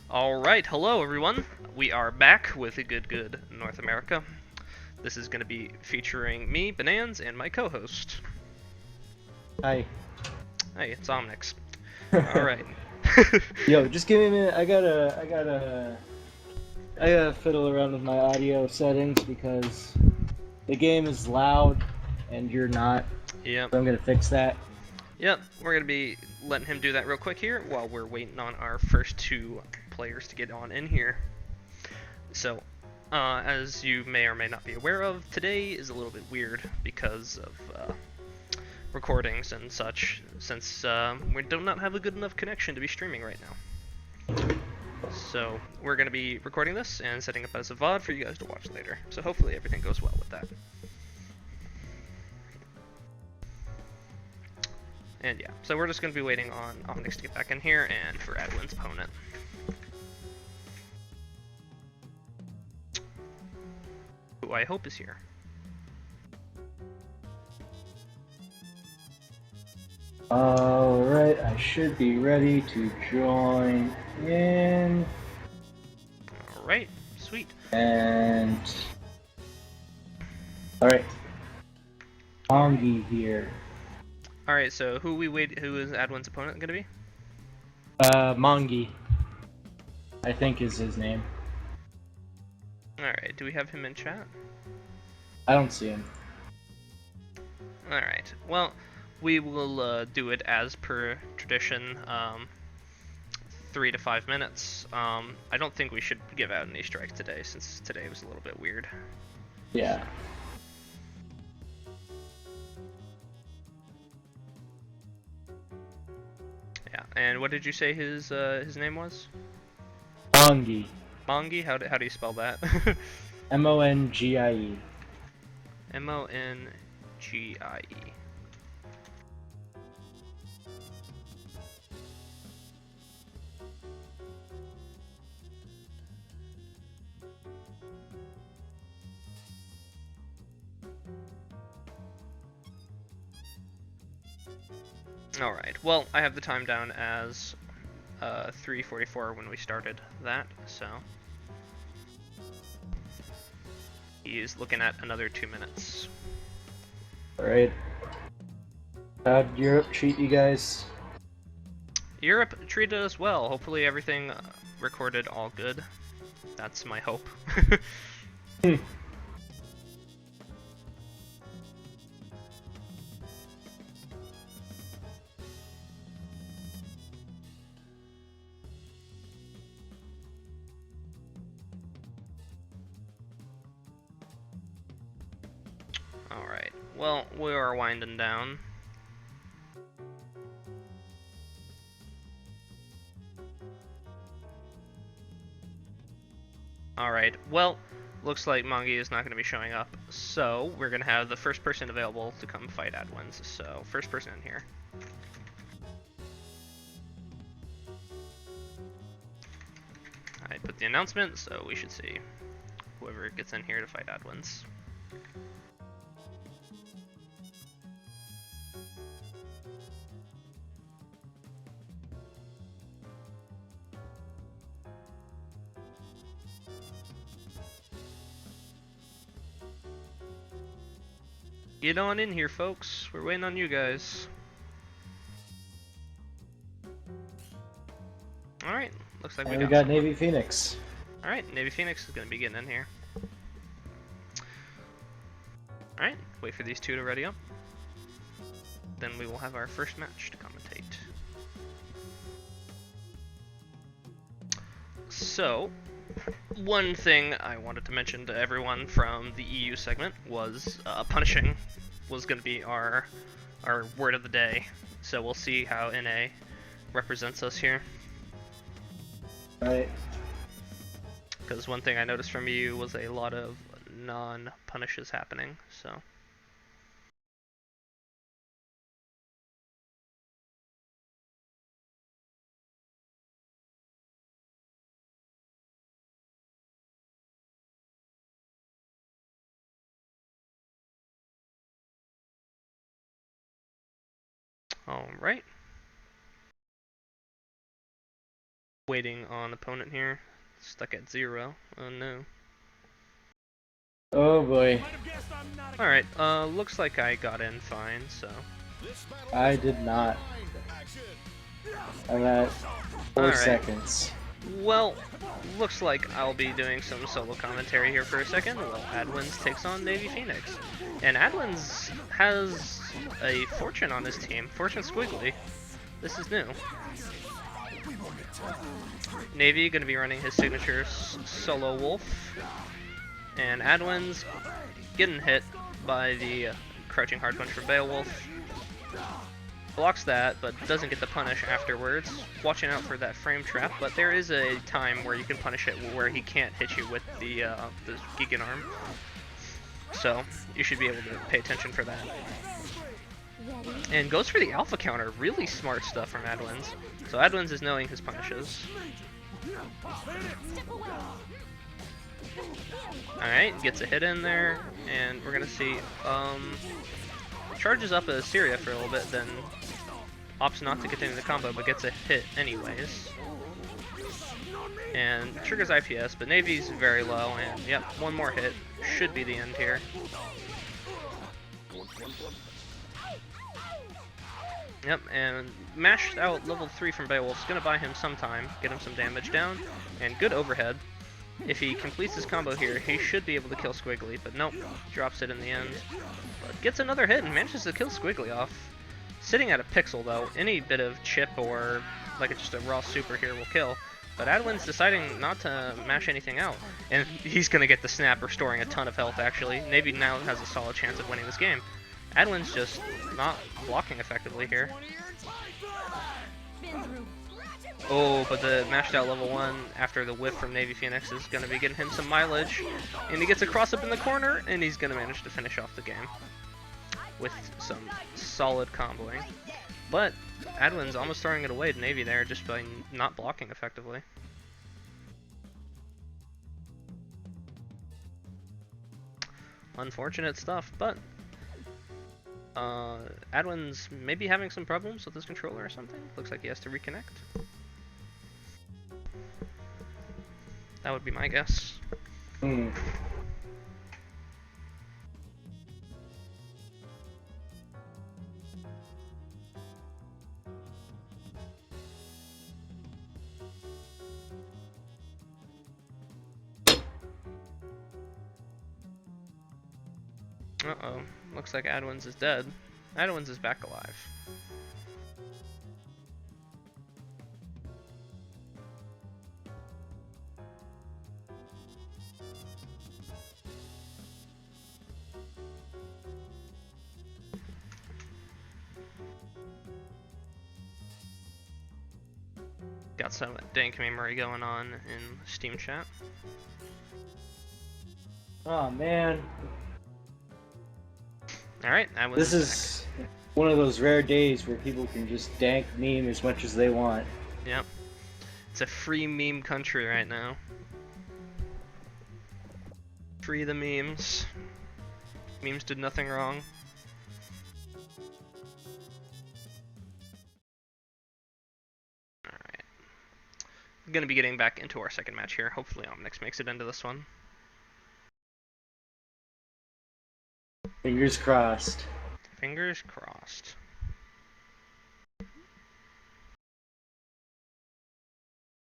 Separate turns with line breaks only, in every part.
Alright, hello everyone. We are back with a good North America. This is going to be featuring me, Bonanze, and my co-host.
Hi.
Hey, it's Omnyx. Alright.
Yo, just give me a minute. I gotta fiddle around with my audio settings because the game is loud and you're not.
Yep.
So I'm gonna fix that.
Yep, we're going to be letting him do that real quick here while we're waiting on our first two players to get on in here. So, as you may or may not be aware of, today is a little bit weird because of recordings and such, since we do not have a good enough connection to be streaming right now. So we're going to be recording this and setting up as a VOD for you guys to watch later. So hopefully everything goes well with that. And yeah, so we're just going to be waiting on Omnyx to get back in here and for Edwin's opponent. Who I hope is here.
Alright, I should be ready to join in.
Alright, sweet.
And. Alright. Ongi here.
Alright, so who is Edwin's opponent going to be?
Mongi. I think is his name.
Alright, do we have him in chat?
I don't see him.
Alright, well, we will do it as per tradition, 3 to 5 minutes. I don't think we should give out any strikes today, since today was a little bit weird.
Yeah.
Yeah, and what did you say his name was?
Mongi.
Mongie? How do you spell that?
Mongie.
Mongie. Alright, well, I have the time down as 3:44 when we started that, so he's looking at another 2 minutes.
Alright. How'd Europe treat you guys?
Europe treated us well. Hopefully everything recorded all good. That's my hope. Alright, well, we are winding down. Alright, well, looks like Mongi is not going to be showing up, so we're going to have the first person available to come fight Adwins. So, first person in here. I put the announcement, so we should see whoever gets in here to fight Adwins. Get on in here, folks. We're waiting on you guys. Alright, looks like
And
we
we got
someone.
Navy Phoenix.
Alright, Navy Phoenix is going to be getting in here. Alright, wait for these two to ready up. Then we will have our first match to commentate. So, one thing I wanted to mention to everyone from the EU segment was punishing was going to be our word of the day. So we'll see how NA represents us here.
Right.
Because one thing I noticed from you was a lot of non-punishes happening, so. Alright. Waiting on opponent here. Stuck at 0. Oh no.
Oh boy.
Alright, looks like I got in fine, so.
I did not. I'm at 4 seconds.
Well, looks like I'll be doing some solo commentary here for a second while Adwins takes on Navy Phoenix. And Adwins has a Fortune on his team, Fortune Squiggly. This is new. Navy going to be running his signature solo wolf. And Adwins getting hit by the crouching hard punch from Beowulf. Blocks that, but doesn't get the punish afterwards. Watching out for that frame trap, but there is a time where you can punish it where he can't hit you with the Gigan arm. So you should be able to pay attention for that. And goes for the alpha counter. Really smart stuff from Adwins. So Adwins is knowing his punishes. Alright, gets a hit in there, and we're gonna see, charges up a Syria for a little bit, then opts not to continue the combo, but gets a hit anyways. And triggers IPS, but Navy's very low, and yep, one more hit should be the end here. Yep, and mashed out level 3 from Beowulf's gonna buy him some time, get him some damage down, and good overhead. If he completes his combo here, he should be able to kill Squiggly, but nope, drops it in the end. But gets another hit and manages to kill Squiggly off. Sitting at a pixel though, any bit of chip or like just a raw super here will kill. But Adwin's deciding not to mash anything out. And he's gonna get the snap, restoring a ton of health actually. Navy now has a solid chance of winning this game. Adwin's just not blocking effectively here. Oh, but the mashed out level 1 after the whiff from Navy Phoenix is going to be getting him some mileage. And he gets a cross up in the corner, and he's going to manage to finish off the game with some solid comboing. But Adwin's almost throwing it away to Navy there just by not blocking effectively. Unfortunate stuff, but Adwin's maybe having some problems with his controller or something. Looks like he has to reconnect. That would be my guess.
Hmm.
Uh-oh. Looks like Adwins is dead. Adwins is back alive. Got some dank memory going on in Steam chat.
Oh man.
Alright,
This is one of those rare days where people can just dank meme as much as they want.
Yep. It's a free meme country right now. Free the memes. Memes did nothing wrong. Alright. I'm gonna be getting back into our second match here. Hopefully Omnyx makes it into this one.
Fingers crossed.
Fingers crossed.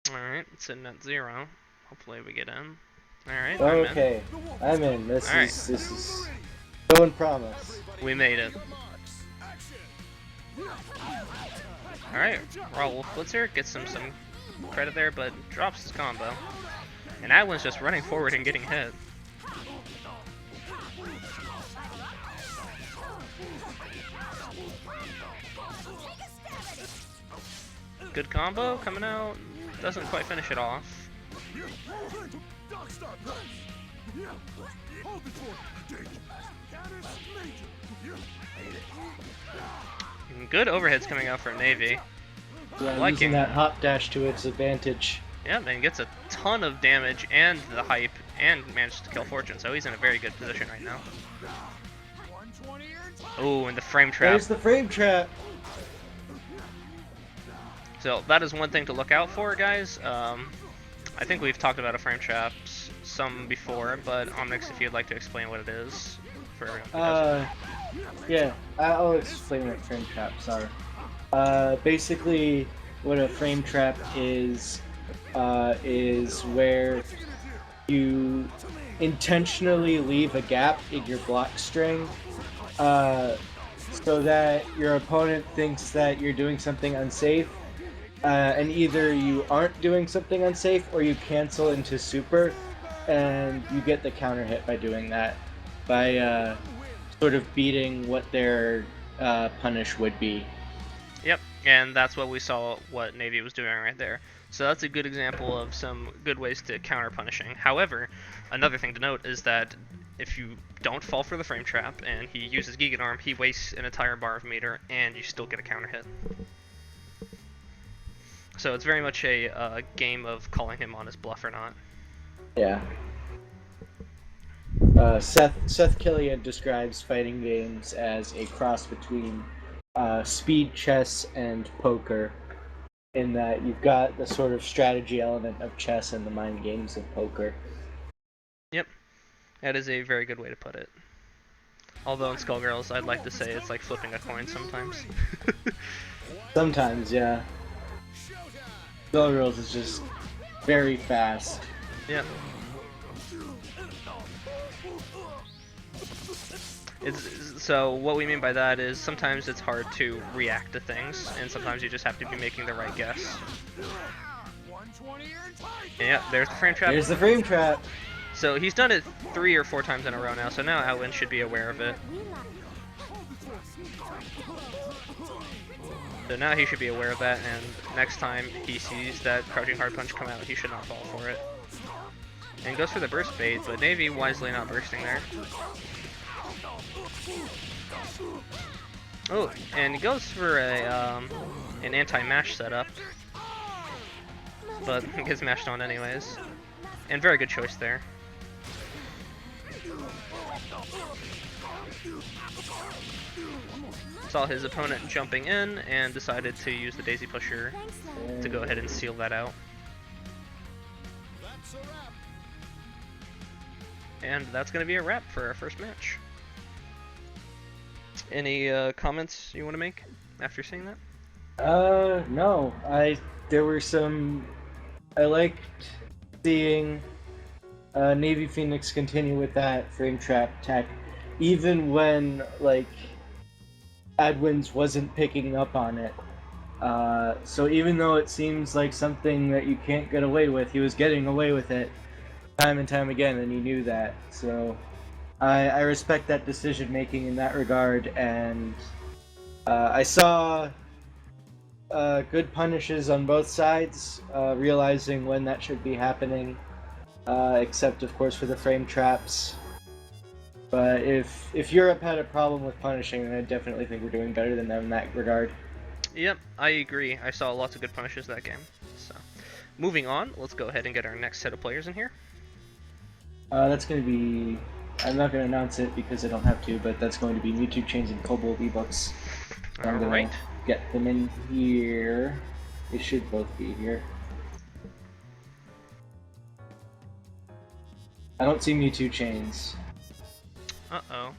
Alright, it's sitting at 0. Hopefully we get in. Alright,
okay, I'm in. This is showing promise.
We made it. Alright, Raw Wolf Blitzer gets him some credit there, but drops his combo. And Adwin's just running forward and getting hit. Good combo coming out. Doesn't quite finish it off. And good overheads coming out for Navy.
Yeah, using that hop dash to its advantage.
Yeah, and gets a ton of damage and the hype and manages to kill Fortune, so he's in a very good position right now. Oh, and the frame trap.
There's the frame trap.
So that is one thing to look out for, guys. I think we've talked about a frame trap some before, but Omnyx, if you'd like to explain what it is for everyone who doesn't.
Yeah, I'll explain what frame traps are. Basically, what a frame trap is where you intentionally leave a gap in your block string, so that your opponent thinks that you're doing something unsafe, and either you aren't doing something unsafe or you cancel into super, and you get the counter hit by doing that, by sort of beating what their punish would be.
Yep, and that's what we saw what Navy was doing right there. So that's a good example of some good ways to counter punishing. However, another thing to note is that if you don't fall for the frame trap and he uses Gigan Arm, he wastes an entire bar of meter and you still get a counter hit. So it's very much a game of calling him on his bluff or not.
Yeah. Seth Killian describes fighting games as a cross between speed chess and poker, in that you've got the sort of strategy element of chess and the mind games of poker.
Yep, that is a very good way to put it. Although in Skullgirls, I'd like to say it's like flipping a coin sometimes.
Sometimes, yeah. Skullgirls is just very fast.
Yep. So what we mean by that is sometimes it's hard to react to things, and sometimes you just have to be making the right guess. And yeah, there's the frame trap.
There's the frame trap.
So he's done it 3 or 4 times in a row now, so now Outwin should be aware of it. So now he should be aware of that, and next time he sees that crouching hard punch come out, he should not fall for it. And goes for the burst bait, but Navy wisely not bursting there. Oh, and he goes for a an anti-mash setup, but he gets mashed on anyways. And very good choice there. Saw his opponent jumping in and decided to use the Daisy Pusher to go ahead and seal that out. And that's going to be a wrap for our first match. Any comments you want to make after seeing that?
No. There were some. I liked seeing Navy Phoenix continue with that frame trap tech, even when like Adwins wasn't picking up on it. So even though it seems like something that you can't get away with, he was getting away with it time and time again, and he knew that. So I respect that decision making in that regard, and I saw good punishes on both sides, realizing when that should be happening, except of course for the frame traps. But if Europe had a problem with punishing, then I definitely think we're doing better than them in that regard.
Yep, I agree. I saw lots of good punishes that game. So, moving on, let's go ahead and get our next set of players in here.
That's going to be... I'm not going to announce it because I don't have to, but that's going to be Mewtwo Chains and Kobold V-Bucks. So I'm going to get them in here. They should both be here. I don't see Mewtwo Chains.
Uh-oh.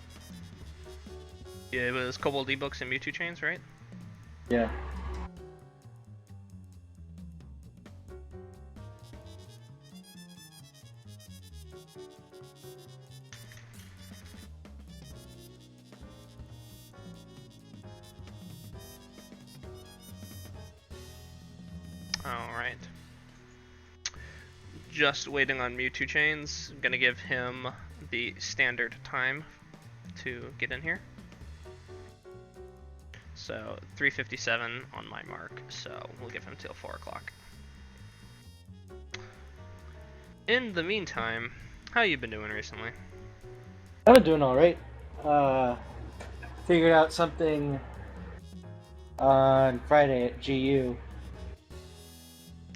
Yeah, it was Kobold D-Books and Mewtwo Chains, right?
Yeah.
Alright. Just waiting on Mewtwo Chains. I'm gonna give him the standard time to get in here. So 3:57 on my mark, so we'll give him till 4 o'clock. In the meantime, how you been doing recently?
I've been doing alright. Figured out something on Friday at GU.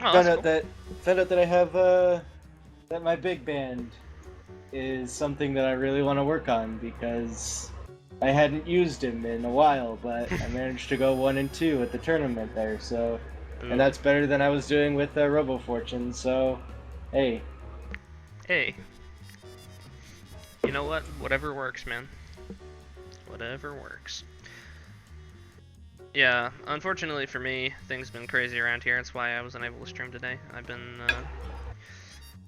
Oh,
Found out that I have that my big band is something that I really want to work on, because I hadn't used him in a while, but I managed to go 1 and 2 at the tournament there, so
Ooh.
and that's better than I was doing with Robo Fortune. So, hey.
Hey. You know what? Whatever works, man. Whatever works. Yeah, unfortunately for me, things have been crazy around here. That's why I was unable to stream today. I've been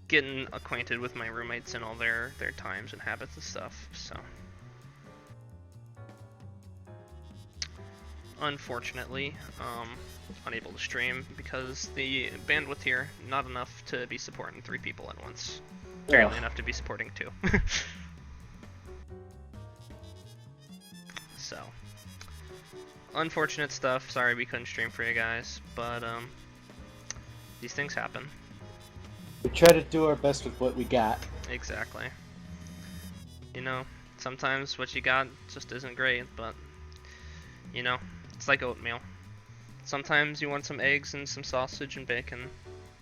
getting acquainted with my roommates and all their times and habits and stuff, so. Unfortunately, unable to stream because the bandwidth here, not enough to be supporting 3 people at once. Barely enough to be supporting 2. So. Unfortunate stuff. Sorry we couldn't stream for you guys, but these things happen.
We try to do our best with what we got.
Exactly. You know, sometimes what you got just isn't great, but you know, it's like oatmeal. Sometimes you want some eggs and some sausage and bacon,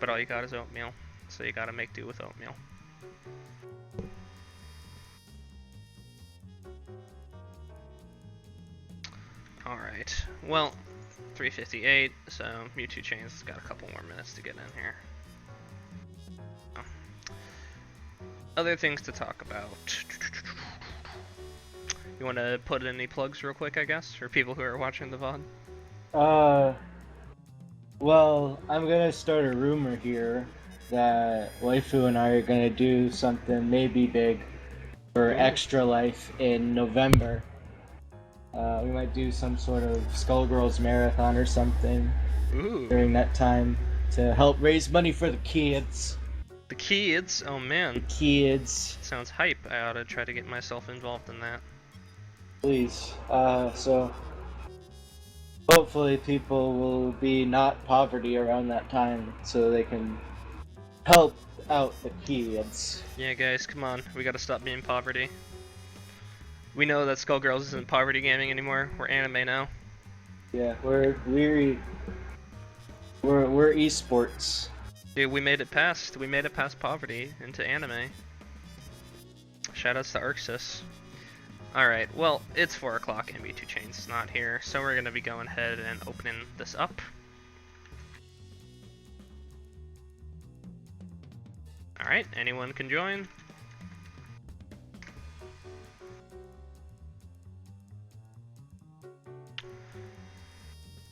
but all you got is oatmeal, so you gotta make do with oatmeal. Alright, well, 3:58, so Mewtwo Chains has got a couple more minutes to get in here. Oh. Other things to talk about. You want to put in any plugs real quick, I guess, for people who are watching the VOD?
Well, I'm gonna start a rumor here that Waifu and I are gonna do something maybe big for Extra Life in November. We might do some sort of Skullgirls marathon or something during that time to help raise money for the kids.
The kids? Oh man.
The kids.
Sounds hype. I ought to try to get myself involved in that.
Please. So hopefully people will be not poverty around that time so they can help out the kids.
Yeah guys, come on. We gotta stop being poverty. We know that Skullgirls isn't poverty gaming anymore. We're anime now.
Yeah, we're esports.
Dude, we made it past poverty into anime. Shoutouts to Arxis. Alright, well, it's 4 o'clock and Mewtwo Chains is not here, so we're gonna be going ahead and opening this up. Alright, anyone can join.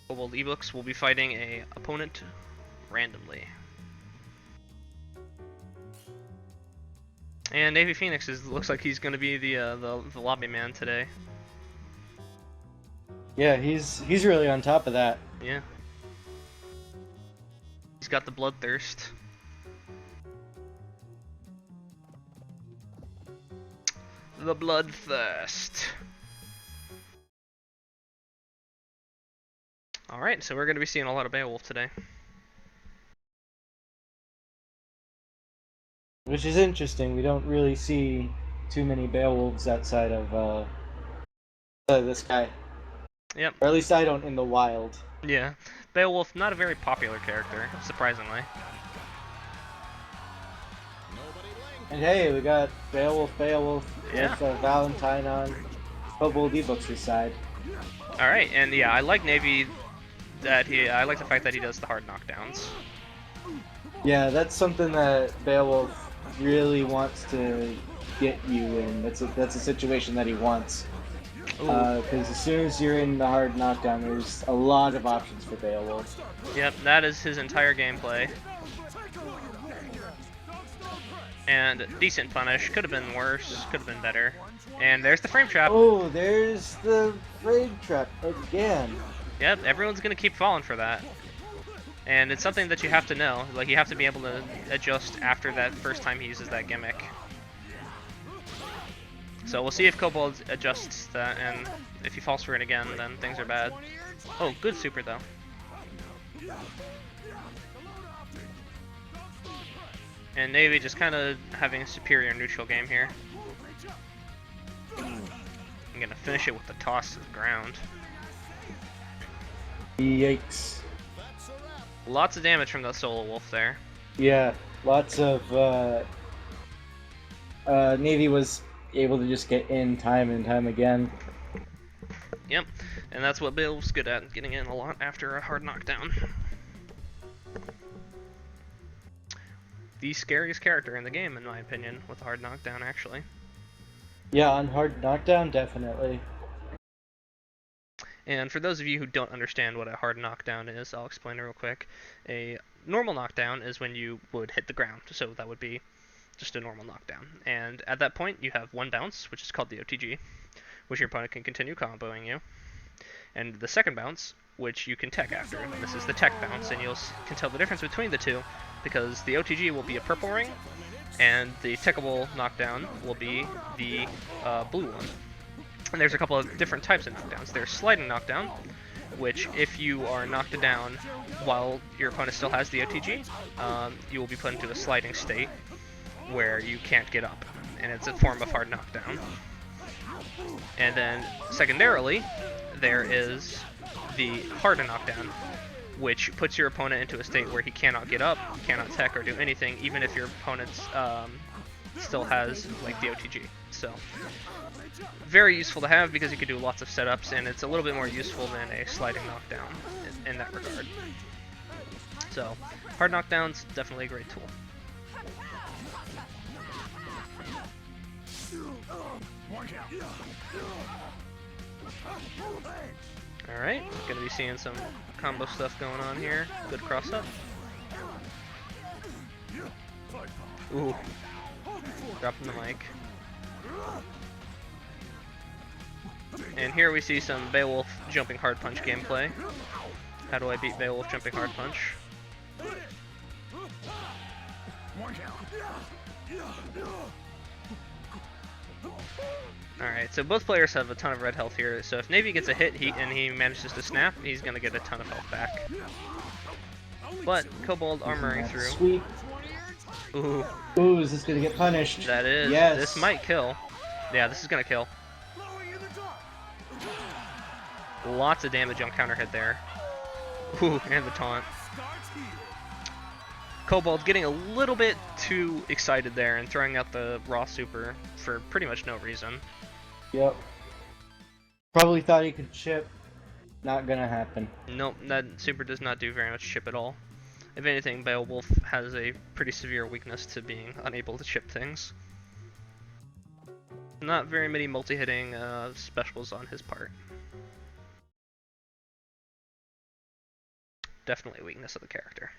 Kobold ebooks will be fighting a opponent randomly. And Navy Phoenix looks like he's going to be the lobby man today.
Yeah, he's really on top of that.
Yeah. He's got the bloodthirst. The bloodthirst. Alright, so we're going to be seeing a lot of Beowulf today.
Which is interesting. We don't really see too many Beowulfs outside of this guy.
Yep.
Or at least I don't in the wild.
Yeah. Beowulf, not a very popular character, surprisingly.
And hey, we got Beowulf
yeah.
with Valentine on Kobold ebooks' side.
Alright, and yeah, I like Navy I like the fact that he does the hard knockdowns.
Yeah, that's something that Beowulf really wants to get you in. That's a situation that he wants. Because as soon as you're in the hard knockdown, there's a lot of options for Beowulf.
Yep, that is his entire gameplay. And decent punish, could have been worse, could have been better. And there's the frame trap.
Oh, there's the frame trap again.
Yep, everyone's gonna keep falling for that. And it's something that you have to know. Like, you have to be able to adjust after that first time he uses that gimmick. So we'll see if Kobold adjusts that, and if he falls for it again, then things are bad. Oh, good super though. And Navy just kind of having a superior neutral game here. I'm gonna finish it with the toss to the ground.
Yikes.
Lots of damage from that Solo Wolf there.
Yeah, lots of Navy was able to just get in time and time again.
Yep, and that's what Beowulf's good at, getting in a lot after a hard knockdown. the scariest character in the game, in my opinion, with a hard knockdown, actually.
Yeah, on hard knockdown, definitely.
And for those of you who don't understand what a hard knockdown is, I'll explain it real quick. A normal knockdown is when you would hit the ground, so that would be just a normal knockdown. And at that point, you have one bounce, which is called the OTG, which your opponent can continue comboing you. And the second bounce, which you can tech after. And this is the tech bounce, and you can tell the difference between the two, because the OTG will be a purple ring, and the techable knockdown will be the blue one. And there's a couple of different types of knockdowns. There's sliding knockdown, which if you are knocked down while your opponent still has the OTG, you will be put into a sliding state where you can't get up, and it's a form of hard knockdown. And then secondarily, there is the harder knockdown, which puts your opponent into a state where he cannot get up, cannot tech or do anything, even if your opponent still has like the OTG. So very useful to have because you can do lots of setups, and it's a little bit more useful than a sliding knockdown in that regard. So hard knockdown's definitely a great tool. Alright, gonna be seeing some combo stuff going on here. Good cross up. Ooh. Dropping the mic. And here we see some Beowulf jumping hard punch gameplay. How do I beat Beowulf jumping hard punch? Alright, so both players have a ton of red health here, so if Navy gets a hit and he manages to snap, he's going to get a ton of health back. But Kobold armoring through.
Sweep.
Ooh.
Ooh, is this going to get punished?
That is.
Yes.
This might kill. Yeah, this is going to kill. Lots of damage on counter hit there. Ooh, and the taunt. Kobold getting a little bit too excited there and throwing out the raw super for pretty much no reason.
Yep. Probably thought he could chip. Not gonna happen.
Nope, that super does not do very much chip at all. If anything, Beowulf has a pretty severe weakness to being unable to chip things. Not very many multi-hitting specials on his part. Definitely a weakness of the character.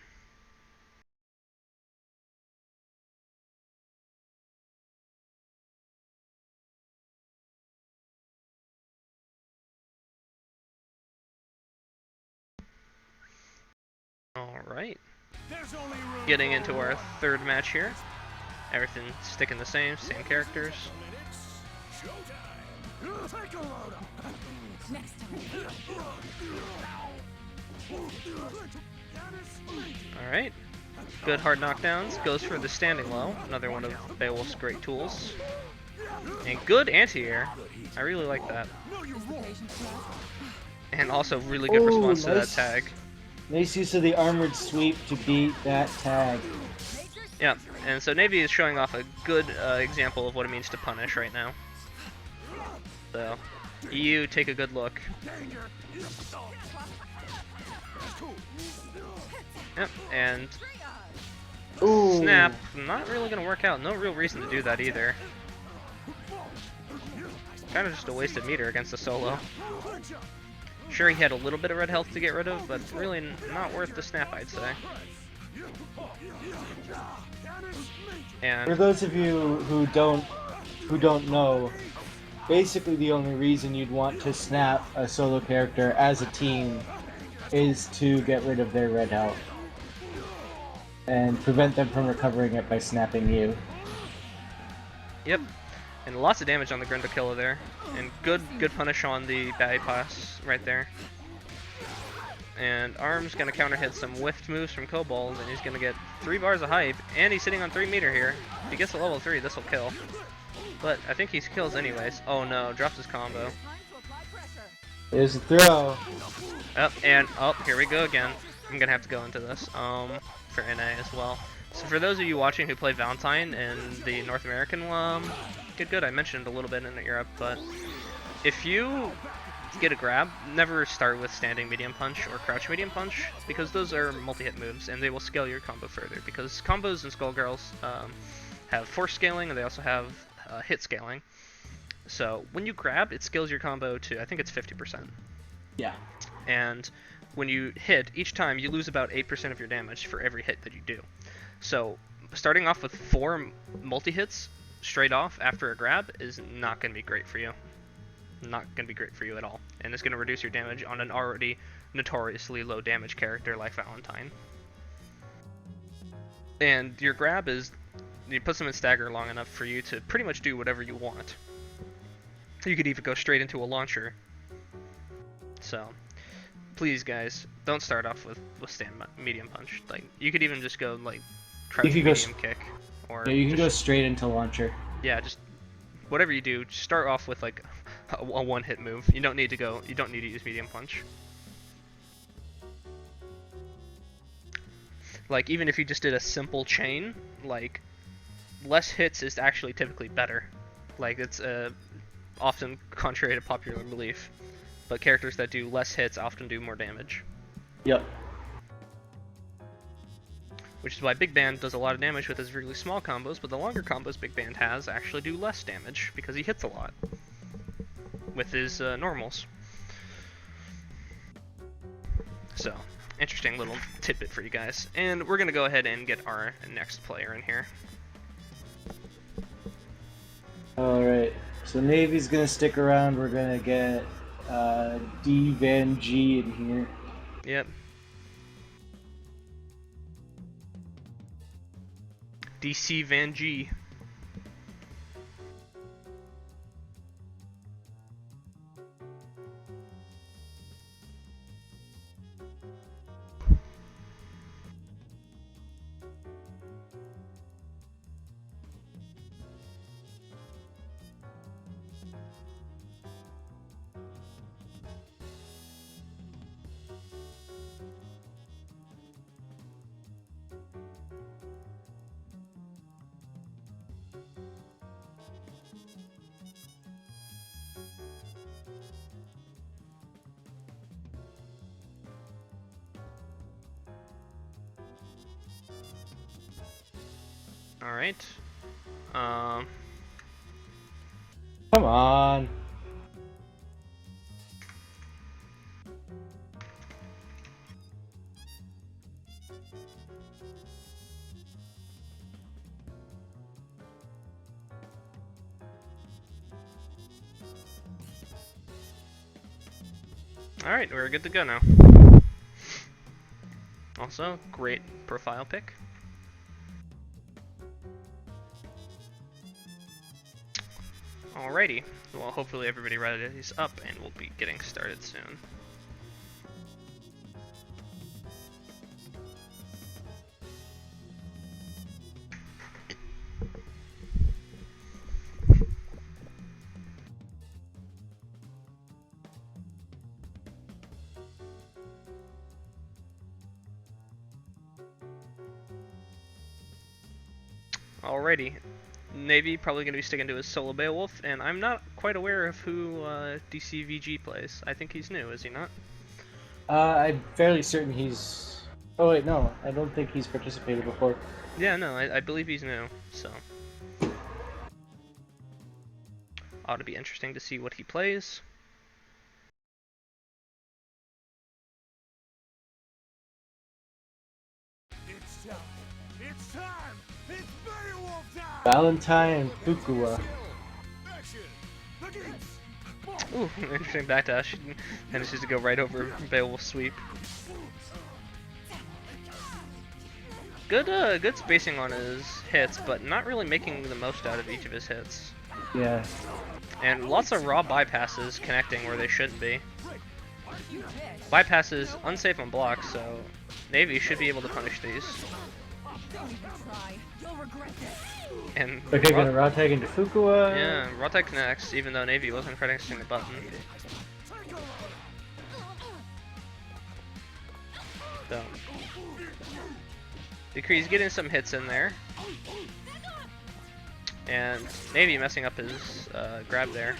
Alright. Getting into our third match here. Everything sticking the same characters. Alright. Good hard knockdowns. Goes for the standing low. Another one of Beowulf's great tools. And good anti-air. I really like that. And also really good response to that tag.
Nice use of the armored sweep to beat that tag.
Yeah, and so Navy is showing off a good example of what it means to punish right now. So, EU, take a good look. Yep, and
Ooh.
snap, not really going to work out. No real reason to do that either. Kind of just a wasted meter against the solo. Sure, he had a little bit of red health to get rid of, but really not worth the snap, I'd say. And
for those of you who don't know, basically the only reason you'd want to snap a solo character as a team is to get rid of their red health and prevent them from recovering it by snapping you.
Yep. And lots of damage on the Grinda killer there. And good punish on the Batty Pass right there. And Arm's gonna counter hit some whiffed moves from Kobold, and he's gonna get 3 bars of hype, and he's sitting on 3 meter here. If he gets to level 3, this will kill. But I think he kills anyways. Oh no, drops his combo.
There's a throw.
Here we go again. I'm gonna have to go into this for NA as well. So for those of you watching who play Valentine in the North American, good, I mentioned a little bit in Europe, but if you get a grab, never start with standing medium punch or crouch medium punch, because those are multi-hit moves and they will scale your combo further, because combos in Skullgirls have force scaling and they also have hit scaling. So when you grab, it scales your combo to, I think it's 50%.
Yeah.
And when you hit, each time you lose about 8% of your damage for every hit that you do. So starting off with 4 multi-hits straight off after a grab is not going to be great for you. Not going to be great for you at all. And it's going to reduce your damage on an already notoriously low damage character like Valentine. And your grab is, you put them in stagger long enough for you to pretty much do whatever you want. You could even go straight into a launcher. So, please guys, don't start off with stand medium punch. Like, you could even just go like crouch medium kick, or
yeah, you can go straight into launcher.
Yeah, just whatever you do, just start off with like a one-hit move. You don't need to go. You don't need to use medium punch. Like, even if you just did a simple chain, like, less hits is actually typically better. Like, it's often contrary to popular belief, but characters that do less hits often do more damage.
Yep.
Which is why Big Band does a lot of damage with his really small combos, but the longer combos Big Band has actually do less damage, because he hits a lot with his normals. So, interesting little tidbit for you guys. And we're going to go ahead and get our next player in here.
Alright, so Navy's gonna stick around. We're gonna get D Van G in here.
Yep. DC Van G. Alright.
Come on.
Alright, we're good to go now. Also, great profile pick. Alrighty, well hopefully everybody readies up and we'll be getting started soon. Alrighty, Navy probably going to be sticking to his solo Beowulf, and I'm not quite aware of who DCVG plays. I think he's new, is he not?
I'm fairly certain he's... Oh wait, no, I don't think he's participated before.
Yeah, no, I believe he's new, so... Ought to be interesting to see what he plays.
It's time! It's time! It's Beowulf time!
Valentine Fukua.
Ooh, interesting backdash. Manages to go right over Beowulf's sweep. Good spacing on his hits, but not really making the most out of each of his hits.
Yeah.
And lots of raw bypasses connecting where they shouldn't be. Bypasses unsafe on blocks, so Navy should be able to punish these. And
Okay, gonna raw tag into Fukua.
yeah, raw tag connects, even though Navy wasn't pressing the button. So, Decree's getting some hits in there. And Navy messing up his grab there.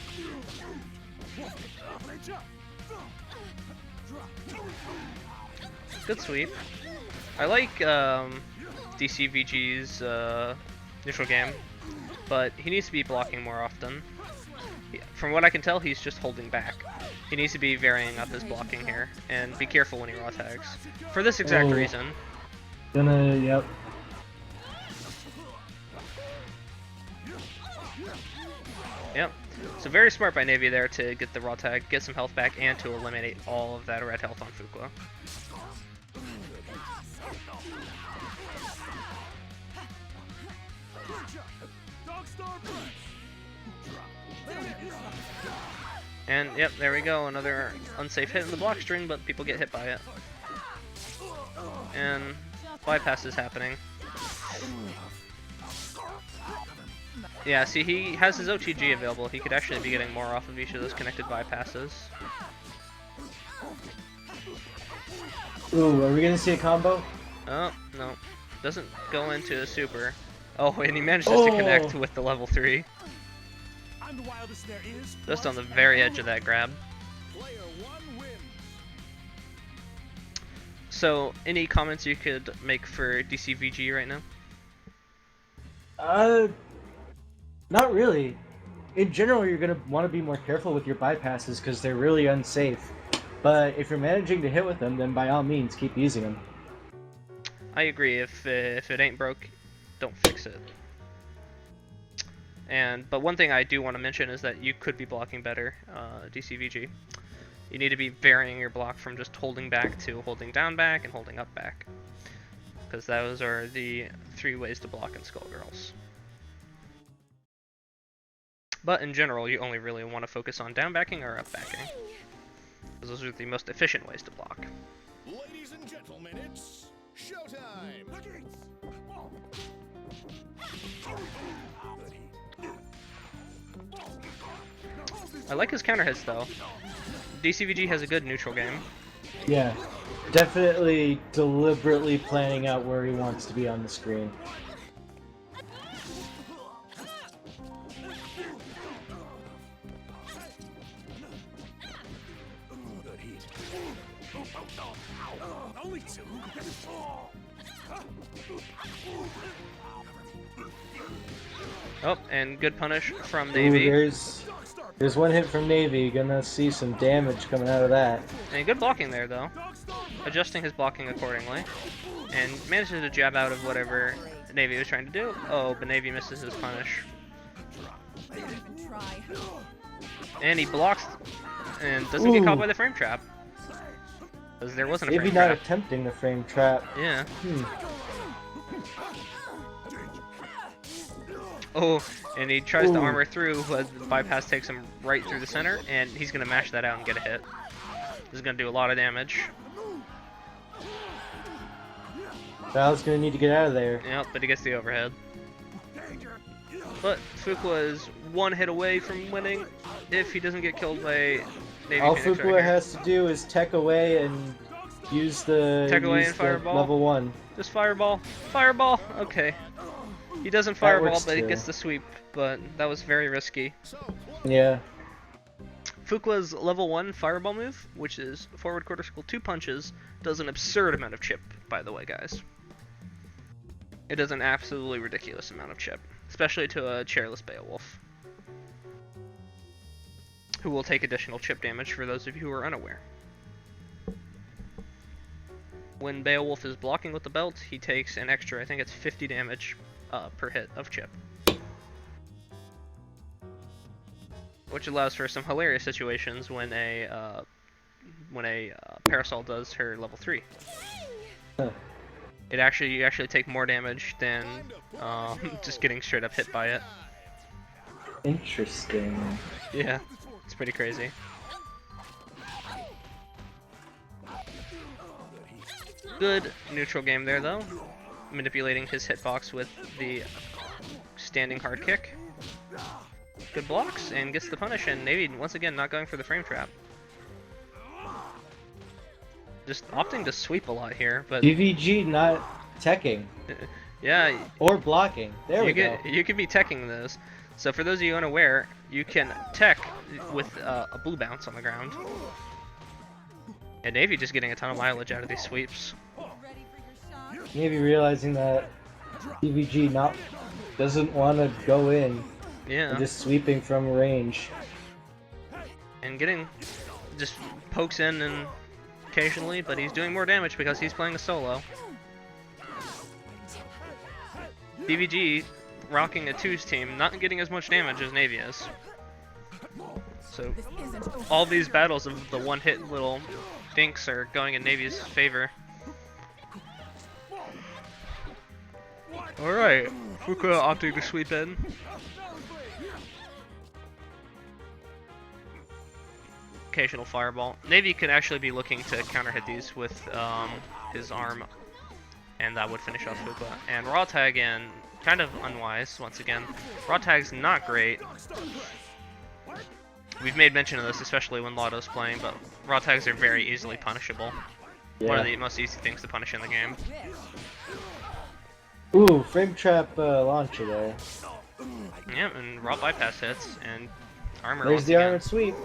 Good sweep. I like DCVG's neutral game, but he needs to be blocking more often. From what I can tell, he's just holding back. He needs to be varying up his blocking here, and be careful when he raw tags. For this exact reason.
Yep.
Yep. So very smart by Navy there to get the raw tag, get some health back, and to eliminate all of that red health on Fuqua. And yep, there we go, another unsafe hit in the block string, but people get hit by it. And bypass is happening. Yeah, see, he has his OTG available. He could actually be getting more off of each of those connected bypasses.
Ooh, are we gonna see a combo?
Oh, no. Doesn't go into a super. Oh, and he manages to connect with the level 3. Just on the very edge of that grab. So, any comments you could make for DCVG right now?
Not really. In general, you're gonna want to be more careful with your bypasses because they're really unsafe. But if you're managing to hit with them, then by all means, keep using them.
I agree. If it ain't broke, don't fix it. But one thing I do want to mention is that you could be blocking better, DCVG. You need to be varying your block from just holding back to holding down back and holding up back. Because those are the 3 ways to block in Skullgirls. But in general, you only really want to focus on down backing or up backing. Because those are the most efficient ways to block.
Ladies and gentlemen, it's showtime!
I like his counter hits though. DCVG has a good neutral game.
Yeah, definitely deliberately planning out where he wants to be on the screen.
Oh, and good punish from Navy.
Ooh, there's one hit from Navy. Gonna see some damage coming out of that.
And good blocking there, though. Adjusting his blocking accordingly. And manages to jab out of whatever Navy was trying to do. Oh, but Navy misses his punish. And he blocks and doesn't get caught by the frame trap. Because there wasn't a frame
Maybe
trap.
not attempting the frame trap.
Yeah. Oh, and he tries to armor through, but the bypass takes him right through the center, and he's going to mash that out and get a hit. This is going to do a lot of damage.
Val's gonna need to get out of there.
Yep, but he gets the overhead. But Fuqua is 1 hit away from winning if he doesn't get killed by Navy
All
Phoenix
Fuqua
right here.
has to do is tech away and use the
Fireball.
level 1.
Just fireball. Fireball! Okay. He doesn't fireball,
works
but he
too.
gets the sweep, but that was very risky.
Yeah.
Fuqua's level 1 fireball move, which is forward quarter circle 2 punches, does an absurd amount of chip, by the way, guys. It does an absolutely ridiculous amount of chip, especially to a chairless Beowulf, who will take additional chip damage for those of you who are unaware. When Beowulf is blocking with the belt, he takes an extra, I think it's 50 damage per hit of chip. Which allows for some hilarious situations when a Parasol does her level 3.
Huh.
You actually take more damage than just getting straight up hit by it.
Interesting.
Yeah, it's pretty crazy. Good neutral game there though, manipulating his hitbox with the standing hard kick. Good blocks and gets the punish, and Navy once again not going for the frame trap. Just opting to sweep a lot here, but
DVG not teching.
yeah,
Or blocking. There we go.
you could be teching those. So for those of you unaware, you can tech with a blue bounce on the ground. And Navy just getting a ton of mileage out of these sweeps.
Maybe realizing that DVG doesn't want to go in
Yeah.
and just sweeping from range.
And just pokes in and occasionally, but he's doing more damage because he's playing a solo. DVG rocking a 2's team, not getting as much damage as Navy is. So all these battles of the one-hit little dinks are going in Navy's favor. Alright, Fukuoka opting to sweep in. Occasional fireball. Navy could actually be looking to counter hit these with his arm, and that would finish off Fukuoka. And raw tag in, kind of unwise once again. Raw tag's not great. We've made mention of this, especially when Lotto's playing, but raw tags are very easily punishable.
Yeah.
One of the most easy things to punish in the game.
Ooh, frame trap launcher there.
Yeah, and raw bypass hits, and armor.
There's
once
the
again.
armored sweep.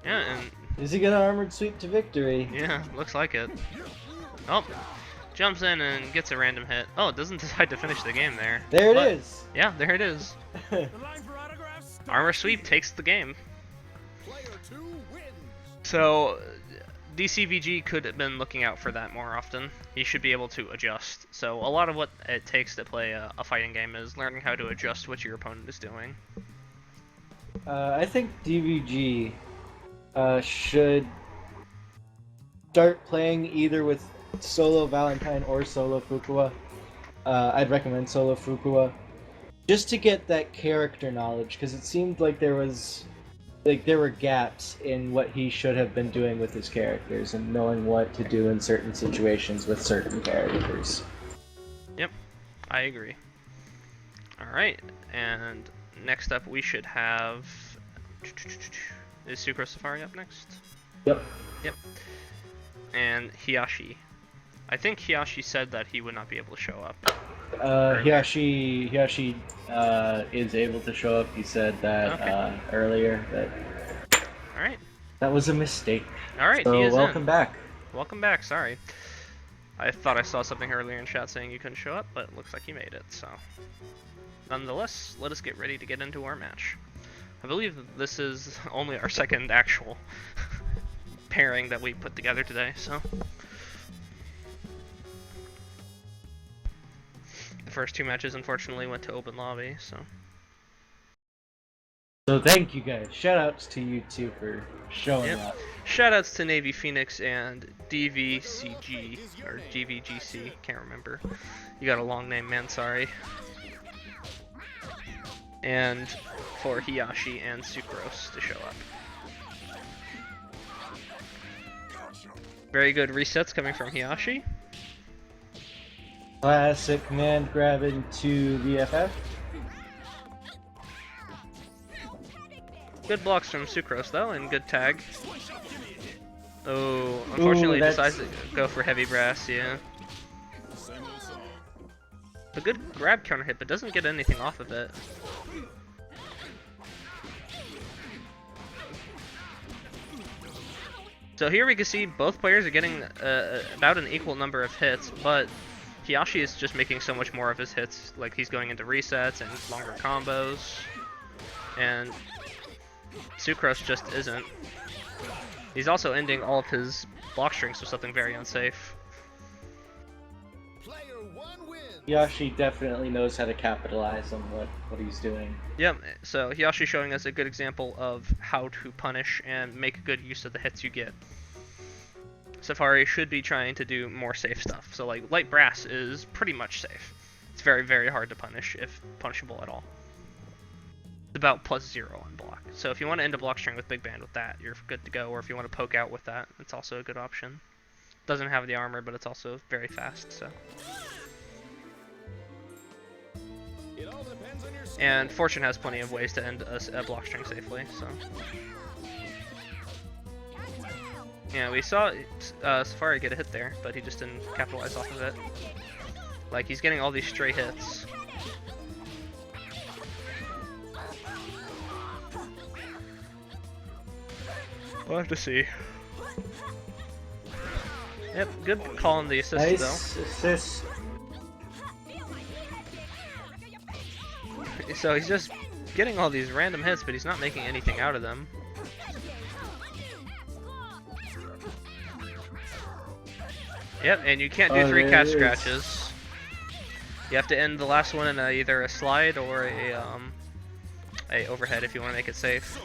Yeah, and
Is he gonna armored sweep to victory?
yeah, looks like it. Oh, jumps in and gets a random hit. Oh, it doesn't decide to finish the game there.
There
But-
it is.
Yeah, there it is.
The line for autographs starts.
Armor sweep takes the game.
Player 2 wins.
So, DCVG could have been looking out for that more often. He should be able to adjust. So, a lot of what it takes to play a fighting game is learning how to adjust what your opponent is doing.
I think DVG should start playing either with solo Valentine or solo Fukuoka. I'd recommend solo Fukuoka, just to get that character knowledge, because it seemed like there were gaps in what he should have been doing with his characters and knowing what to do in certain situations with certain characters.
Yep, I agree. Alright, and next up we should have... Is Sucro Safari up next?
Yep.
Yep. And Hiyashi. I think Hiyashi said that he would not be able to show up.
Hiyashi is able to show up. He said that
Okay.
earlier that
Alright.
that was a mistake.
Alright,
So
he is
welcome
in.
back.
Welcome back, sorry. I thought I saw something earlier in chat saying you couldn't show up, but it looks like you made it, so... Nonetheless, let us get ready to get into our match. I believe this is only our second actual pairing that we put together today, so... The first two matches, unfortunately, went to open lobby, so...
So thank you guys. Shoutouts to you two for showing
Yep.
up.
Shoutouts to Navy Phoenix and DVCG, or GVGC, can't remember. You got a long name, man, sorry. And for Hiyashi and Sucrose to show up. Very good resets coming from Hiyashi.
Classic command grab into VFF.
Good blocks from Sucrose though, and good tag. Oh, unfortunately he decides to go for heavy brass, yeah. A good grab counter hit, but doesn't get anything off of it. So here we can see both players are getting about an equal number of hits, but Hiyashi is just making so much more of his hits, like he's going into resets and longer combos, and Sucrose just isn't. He's also ending all of his block strings with something very unsafe.
Player 1 wins.
Yashi definitely knows how to capitalize on what he's doing.
Yep, so Hiyashi showing us a good example of how to punish and make good use of the hits you get. Safari should be trying to do more safe stuff. So like light brass is pretty much safe. It's very, very hard to punish, if punishable at all. It's about +0 on block. So if you want to end a block string with big band with that, you're good to go. Or if you want to poke out with that, it's also a good option. Doesn't have the armor, but it's also very fast, so.
It all depends on your skill.
And Fortune has plenty of ways to end a block string safely, so. Yeah, we saw Safari get a hit there, but he just didn't capitalize off of it. Like, he's getting all these stray hits. We'll have to see. Yep, good call on the assist
Nice assist.
though. So he's just getting all these random hits, but he's not making anything out of them. Yep, and you can't do 3 catch scratches. You have to end the last one in either a slide or a overhead if you want to make it safe.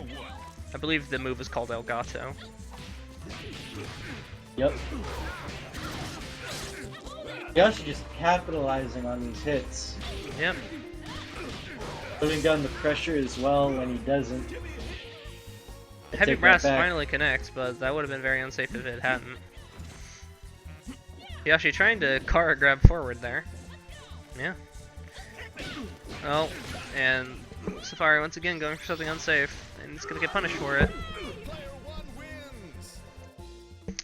I believe the move is called El Gato.
Yep. Yoshi just capitalizing on these hits.
Yep.
Putting down the pressure as well when he doesn't.
Heavy Brass finally connects, but that would have been very unsafe if it hadn't. Yoshi trying to Kara grab forward there. Yeah. Oh, and Safari once again going for something unsafe, and he's gonna get punished for it.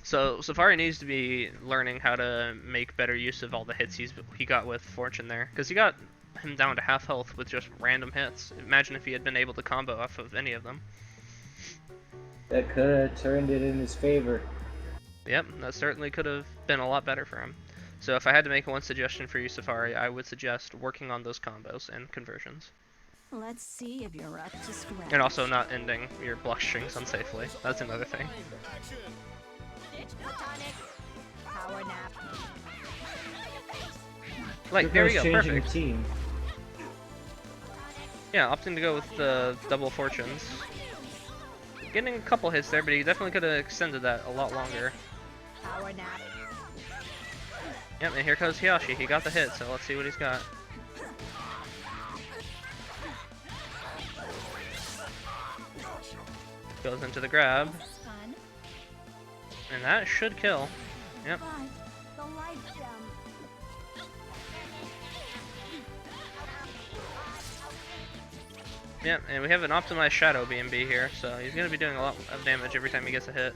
So Safari needs to be learning how to make better use of all the hits he got with Fortune there, because he got him down to half health with just random hits. Imagine if he had been able to combo off of any of them.
That could have turned it in his favor.
Yep, that certainly could have been a lot better for him. So if I had to make one suggestion for you, Safari, I would suggest working on those combos and conversions.
Let's see if you're up to scratch.
And also not ending your block strings unsafely. That's another thing.
Power nap.
Like, there we go,
Changing
perfect.
team.
Yeah, opting to go with the double fortunes. Getting a couple hits there, but he definitely could have extended that a lot longer.
Power nap.
Yep, and here goes Hiyashi. He got the hit, so let's see what he's got. Goes into the grab,
Fun.
and that should kill. Yep.
But the light gem.
Yep, and we have an optimized Shadow B&B here, so he's going to be doing a lot of damage every time he gets a hit.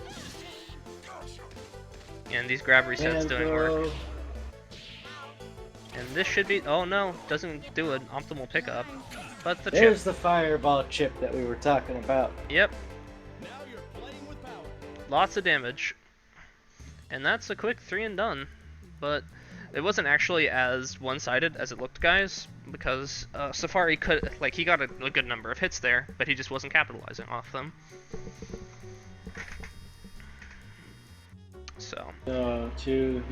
And these grab resets doing work. And this should be... Oh no, doesn't do an optimal pickup. But the
There's
chip.
the fireball chip that we were talking about.
Yep. Lots of damage. And that's a quick 3 and done. But it wasn't actually as one-sided as it looked, guys. Because Safari could... Like, he got a good number of hits there, but he just wasn't capitalizing off them. So...
To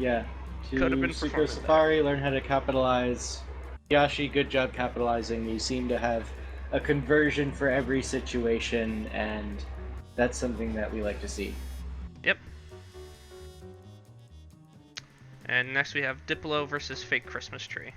Could have been
Super
performing
Safari, learn how to capitalize. Yashi, good job capitalizing. You seem to have a conversion for every situation, and that's something that we like to see.
Yep. And next we have Diplo versus Fake Christmas Tree.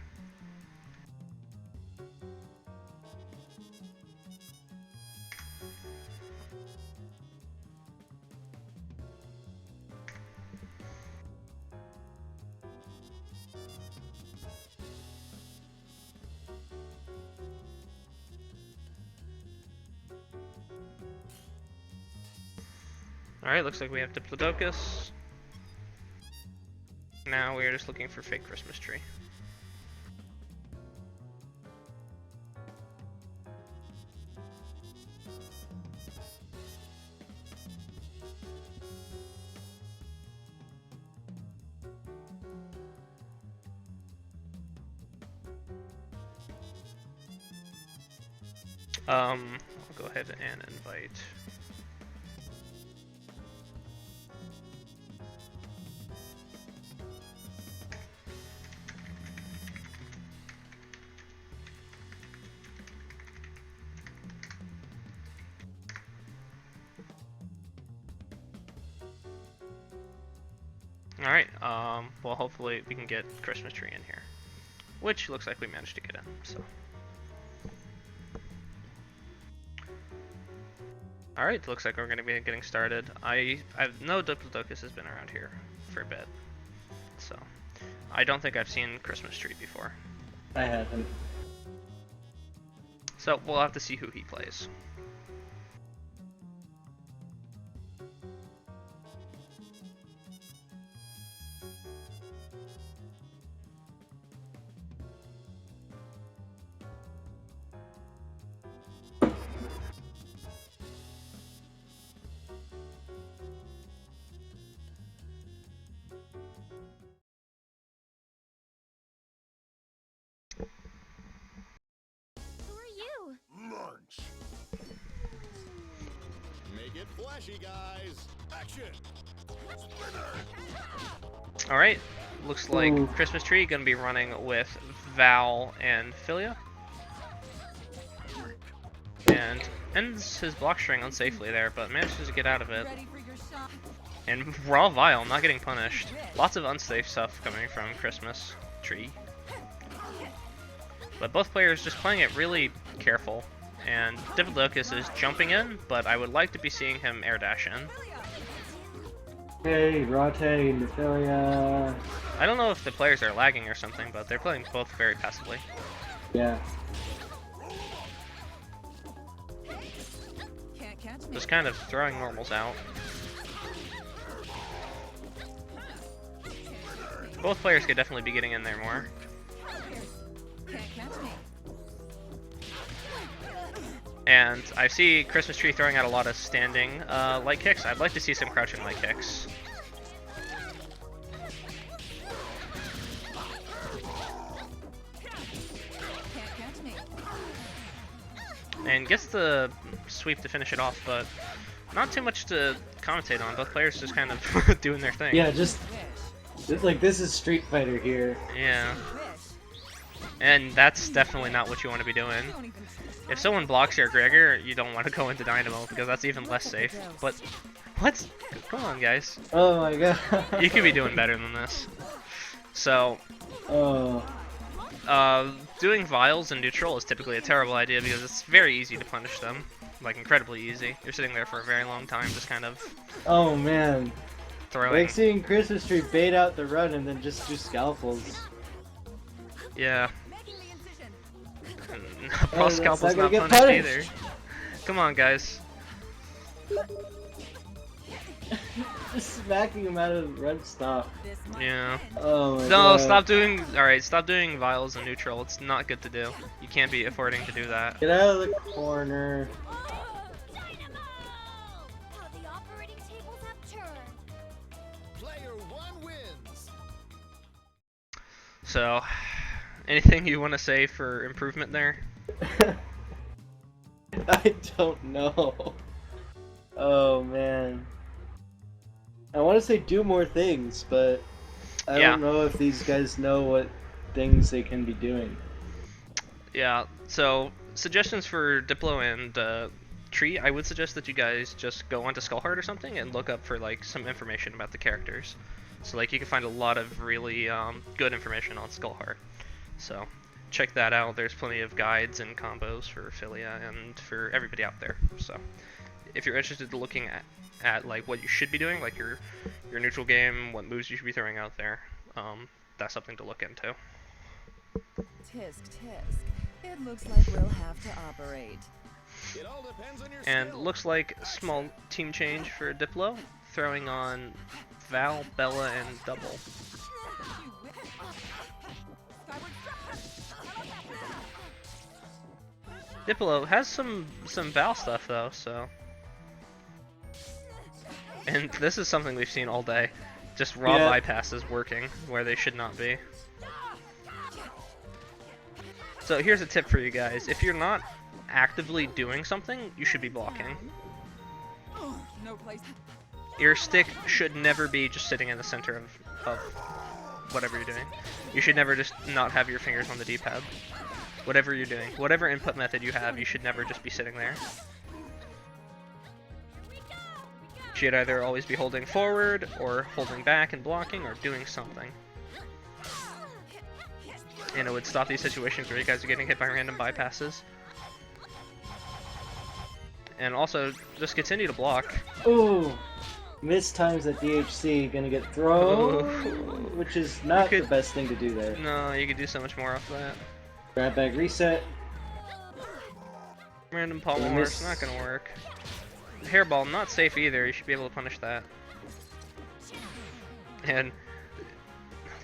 Alright, looks like we have Diplodocus. Now we are just looking for Fake Christmas Tree. I'll go ahead and invite. Alright, well hopefully we can get Christmas Tree in here. Which looks like we managed to get in, so. Alright, looks like we're going to be getting started. I know Diplodocus has been around here for a bit, so I don't think I've seen Christmas Tree before.
I haven't.
So we'll have to see who he plays.
flashy, guys. Action.
Alright, looks like
Ooh.
Christmas Tree gonna be running with Val and Philia. And ends his block string unsafely there, but manages to get out of it. And Raw Vile not getting punished. Lots of unsafe stuff coming from Christmas Tree. But both players just playing it really careful. And Diplodocus is jumping in, but I would like to be seeing him air dash in.
Hey, Rate, Nephilia.
I don't know if the players are lagging or something, but they're playing both very passively.
Yeah.
Just kind of throwing normals out. Both players could definitely be getting in there more. And I see Christmas Tree throwing out a lot of standing light kicks. I'd like to see some crouching light kicks. And gets the sweep to finish it off, but not too much to commentate on. Both players just kind of doing their thing.
Yeah, just like this is Street Fighter here.
Yeah. And that's definitely not what you want to be doing. If someone blocks your Gregor, you don't want to go into Dynamo because that's even less safe. But what? Come on, guys.
Oh my god.
You could be doing better than this. So,
Oh.
doing vials in neutral is typically a terrible idea because it's very easy to punish them. Like, incredibly easy. You're sitting there for a very long time just kind of
Oh man.
throwing.
Like seeing Christmas Tree bait out the run and then just do scalpels.
Yeah. And
that's
Boss Scalpel's
not
not
gonna
punished
get
either. Come on, guys.
Just smacking him out of the run stop.
Yeah.
Oh my
No,
god.
stop doing. Alright, stop doing vials in neutral. It's not good to do. You can't be affording to do that.
Get out of the corner.
Dynamo! How the operating tables have turned.
Player 1 wins.
So, anything you want to say for improvement there?
I don't know. Oh man. I want to say do more things, but I
Yeah.
don't know if these guys know what things they can be doing.
Yeah, so suggestions for Diplo and Tree, I would suggest that you guys just go onto Skullheart or something and look up for like some information about the characters. So like you can find a lot of really good information on Skullheart. So check that out. There's plenty of guides and combos for Philia and for everybody out there. So if you're interested in looking at like what you should be doing, like your neutral game, what moves you should be throwing out there, that's something to look into.
Tisk, tisk. It looks like we'll have to operate.
It all depends on your
And
skill.
looks like small team change for Diplo, throwing on Val, Bella, and Double. Diplo has some Val stuff though, so. And this is something we've seen all day. Just raw
Yeah.
bypasses working where they should not be. So here's a tip for you guys. If you're not actively doing something, you should be blocking.
No place.
Your stick should never be just sitting in the center of whatever you're doing. You should never just not have your fingers on the D-pad. Whatever you're doing, whatever input method you have, you should never just be sitting there. You should either always be holding forward, or holding back and blocking, or doing something. And it would stop these situations where you guys are getting hit by random bypasses. And also, just continue to block.
Ooh, missed times at DHC, gonna get thrown, which is not
You could-
the best thing to do there.
No, you could do so much more off that.
Grab bag reset.
Random pommel
miss.
horse, not gonna work. Hairball, not safe either, you should be able to punish that. And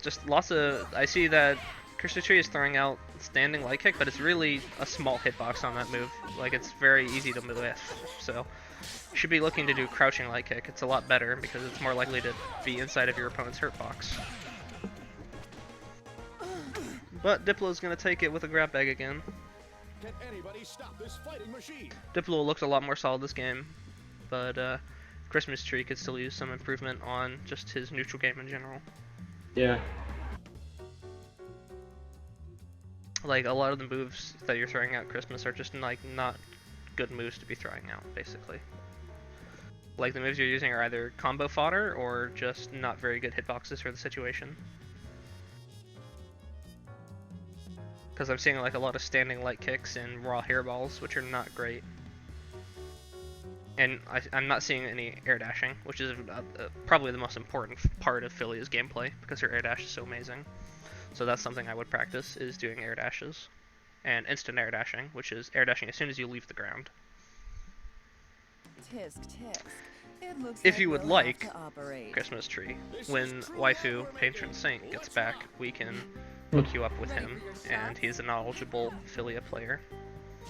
just lots of, I see that Christmas Tree is throwing out standing light kick, but it's really a small hitbox on that move. Like, it's very easy to whiff, so you should be looking to do crouching light kick. It's a lot better because it's more likely to be inside of your opponent's hurt box. But Diplo's gonna take it with a grab bag again.
Can anybody stop this fighting machine?
Diplo looks a lot more solid this game, but Christmas Tree could still use some improvement on just his neutral game in general.
Yeah.
Like, a lot of the moves that you're throwing out Christmas are just like not good moves to be throwing out, basically. Like, the moves you're using are either combo fodder or just not very good hitboxes for the situation. Because I'm seeing like a lot of standing light kicks and raw hairballs, which are not great. And I'm not seeing any air dashing, which is probably the most important part of Philia's gameplay, because her air dash is so amazing. So that's something I would practice, is doing air dashes. And instant air dashing, which is air dashing as soon as you leave the ground.
Tisk, tisk. It looks
If
like
you would
we'll have
like,
to operate.
Christmas Tree, when Waifu Patron Saint gets back, we can hook you up with him, and he's a knowledgeable Philia player.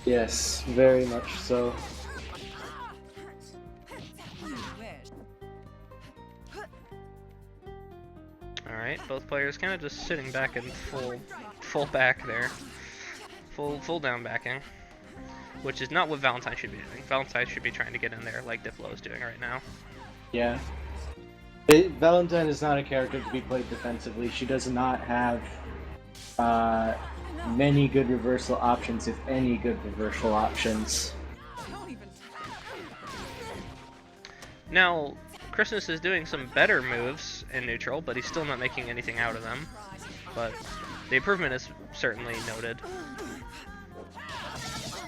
Yes, very much so.
You wish.
Alright, both players kind of just sitting back in full back there. Full down backing. Which is not what Valentine should be doing. Valentine should be trying to get in there like Diplo is doing right now.
Yeah. Valentine is not a character to be played defensively. She does not have many good reversal options, if any good reversal options.
Don't even.
Now, Christmas is doing some better moves in neutral, but he's still not making anything out of them. But the improvement is certainly noted.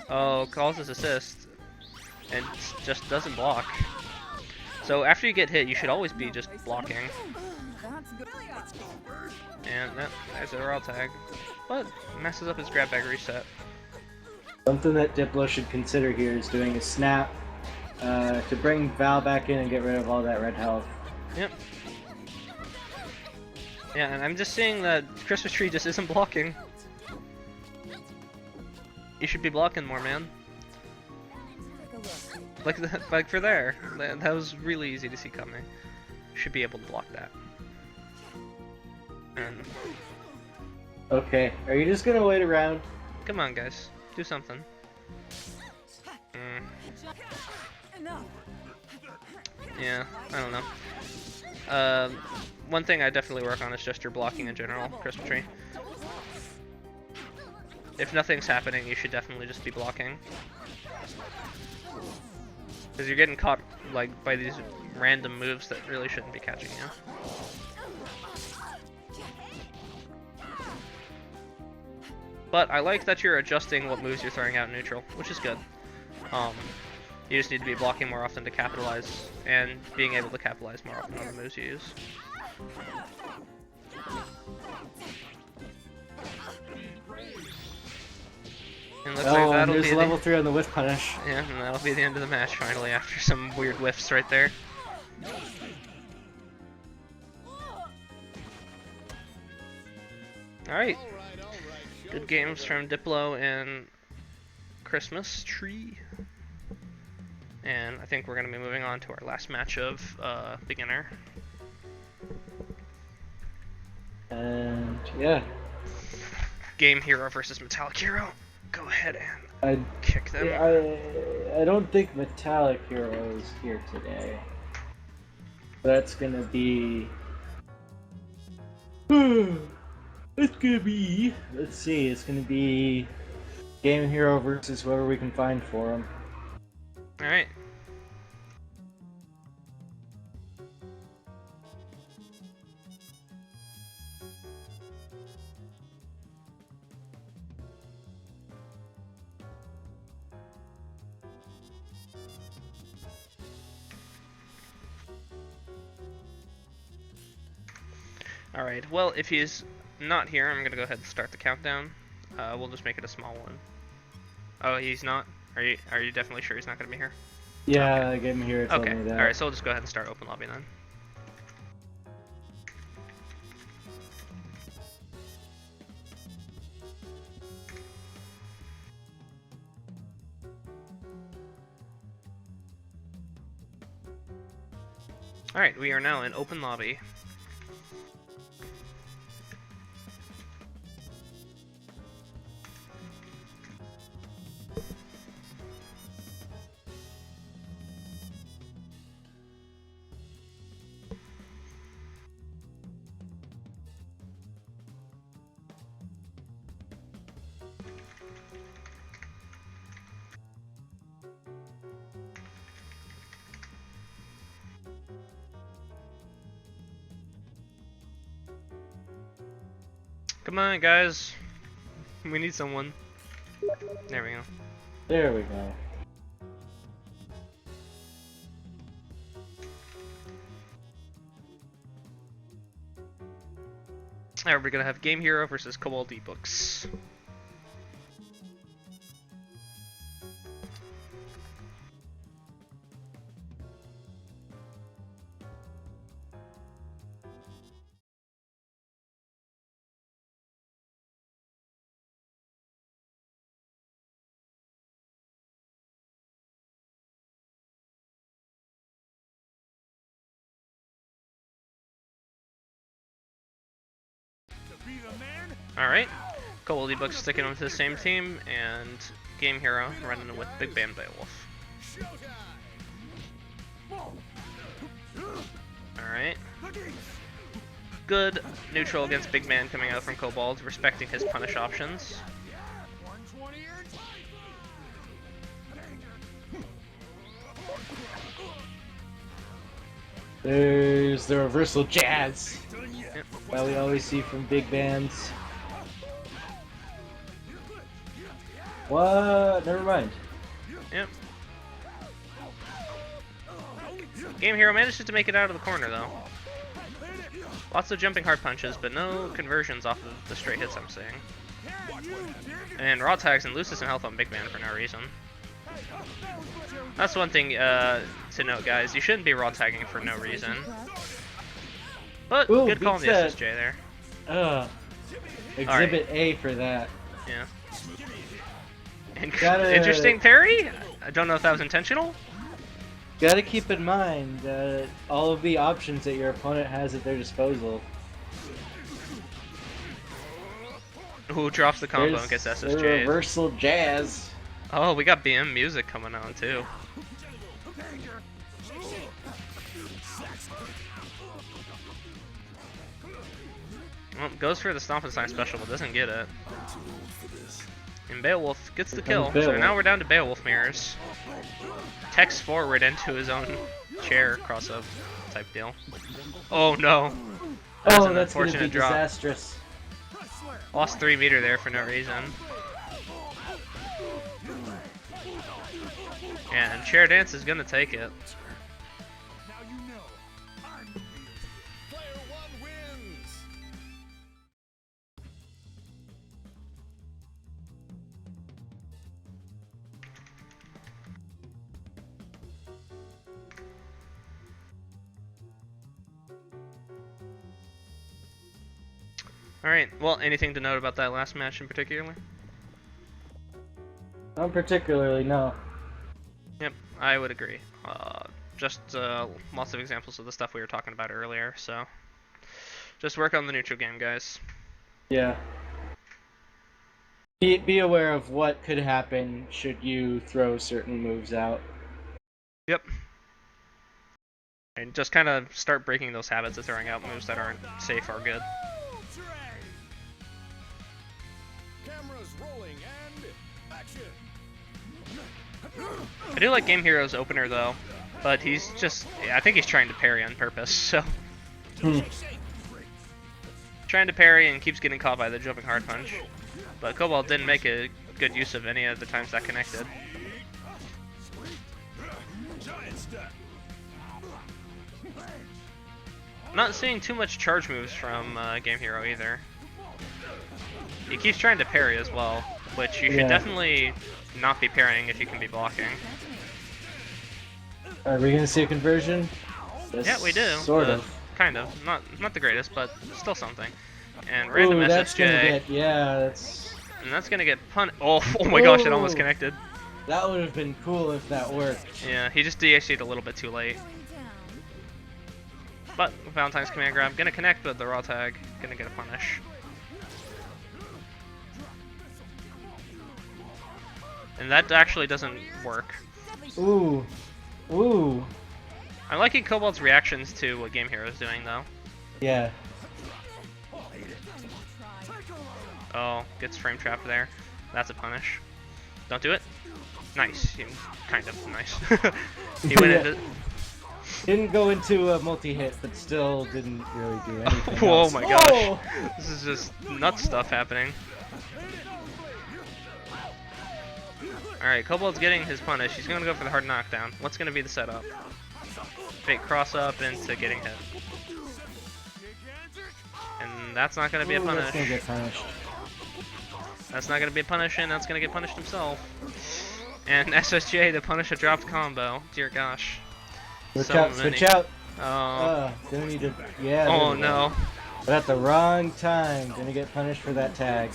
Oh, calls his assist, and just doesn't block. So after you get hit, you should always be just blocking.
That's good.
And there's a raw tag, but messes up his grab bag reset.
Something that Diplo should consider here is doing a snap to bring Val back in and get rid of all that red health.
Yep. Yeah, and I'm just seeing that Christmas Tree just isn't blocking. You should be blocking more, man.
Take a look.
Like for there. That was really easy to see coming. Should be able to block that. And
Okay, are you just gonna wait around?
come on, guys, do something.
Enough.
Yeah, I don't know. One thing I definitely work on is just your blocking in general, Christmas Tree. If nothing's happening, you should definitely just be blocking. Because you're getting caught like by these random moves that really shouldn't be catching you. But I like that you're adjusting what moves you're throwing out in neutral, which is good. You just need to be blocking more often to capitalize, and being able to capitalize more often on the moves you use. And looks like
Oh, and
that'll
there's
be
level 3 on the whiff punish.
yeah, and that'll be the end of the match finally after some weird whiffs right there. Alright. Good games from Diplo and Christmas Tree. And I think we're going to be moving on to our last match of beginner.
And yeah,
Game Hero versus Metallic Hero. Go ahead and
I
kick them.
I don't think Metallic Hero is here today. That's gonna be. It's gonna be. Let's see. It's gonna be Game Hero versus whoever we can find for him.
Alright. Alright, well, if he's not here, I'm gonna go ahead and start the countdown. We'll just make it a small one. Oh, he's not? Are you definitely sure he's not gonna be here?
Yeah, Game Hero told
Okay,
me that.
alright, so we'll just go ahead and start open lobby then. Alright, we are now in open lobby. Come on, guys. We need someone. There we go.
There we go.
Alright, we're gonna have Game Hero versus Cobalt ebooks.
To be the man,
Alright, Cobalt ebooks sticking with the same team, and Game Hero running with Big Band Beowulf. Alright. Good neutral against Big Man coming out from Cobalt, respecting his punish options.
120 earned.
There's the reversal jazz
Yep.
that we always see from big bands. What? Never mind.
Yep. Game Hero manages to make it out of the corner though. Lots of jumping hard punches, but no conversions off of the straight hits I'm seeing. And raw tags and loses some health on Big Man for no reason. That's one thing to note, guys. You shouldn't be raw tagging for no reason. But
Ooh,
good call on the
beats
SSJ there.
Exhibit A for that.
Yeah.
Gotta-
Interesting parry? I don't know if that was intentional.
Gotta keep in mind all of the options that your opponent has at their disposal.
Who drops the combo
There's
and gets
the
SSJ?
reversal jazz.
Oh, we got BM music coming on too. Well, goes for the Stompin' Sign special, but doesn't get it. And Beowulf gets the kill, so
Beowulf.
now we're down to Beowulf mirrors. Text forward into his own chair cross-up type deal. Oh no! That's
Oh,
an
that's gonna be
unfortunate drop.
disastrous.
Lost 3 meter there for no reason. And chair dance is gonna take it.
Now you know. I'm the Player 1 wins.
Alright, well, anything to note about that last match in particular?
Not particularly, no.
Yep, I would agree. Just lots of examples of the stuff we were talking about earlier, so just work on the neutral game, guys.
Yeah. Be aware of what could happen should you throw certain moves out.
Yep. And just kind of start breaking those habits of throwing out moves that aren't safe or good.
Cameras rolling and action.
I do like Game Hero's opener though, but he's just, I think he's trying to parry on purpose, so. Trying to parry and keeps getting caught by the jumping hard punch. But Cobalt didn't make a good use of any of the times that connected.
Giant step.
Not seeing too much charge moves from Game Hero either. He keeps trying to parry as well, which you should
Yeah.
definitely not be parrying if you can be blocking.
Are we gonna see a conversion?
Yeah, we do.
Sort
but
of.
Kind of. Not the greatest, but still something. And random
Ooh, that's
SSJ.
gonna get, yeah, that's...
And that's gonna get oh my gosh, it almost
Ooh.
connected.
That would have been cool if that worked.
Yeah, he just DHC'd a little bit too late. But Valentine's command grab, gonna connect with the raw tag, gonna get a punish. And that actually doesn't work.
Ooh. Ooh.
I'm liking Cobalt's reactions to what Game Hero is doing though.
Yeah.
Oh, gets frame trapped there. That's a punish. Don't do it. Nice. Kind of nice. He went into
Didn't go into a multi-hit, but still didn't really do anything
Whoa,
else.
my gosh.
Oh!
This is just nuts stuff happening. Alright, Kobold's getting his punish. He's going to go for the hard knockdown. What's going to be the setup? Fake cross up into getting hit. And that's not going to be a
Ooh,
punish.
that's gonna get punished.
That's not going to be a punish, and that's going to get punished himself. And SSJ to punish a dropped combo. Dear gosh.
Switch
So
out,
many.
switch out.
Oh,
Gonna need to. Yeah.
oh
there we go.
no.
But at the wrong time. Gonna get punished for that tag.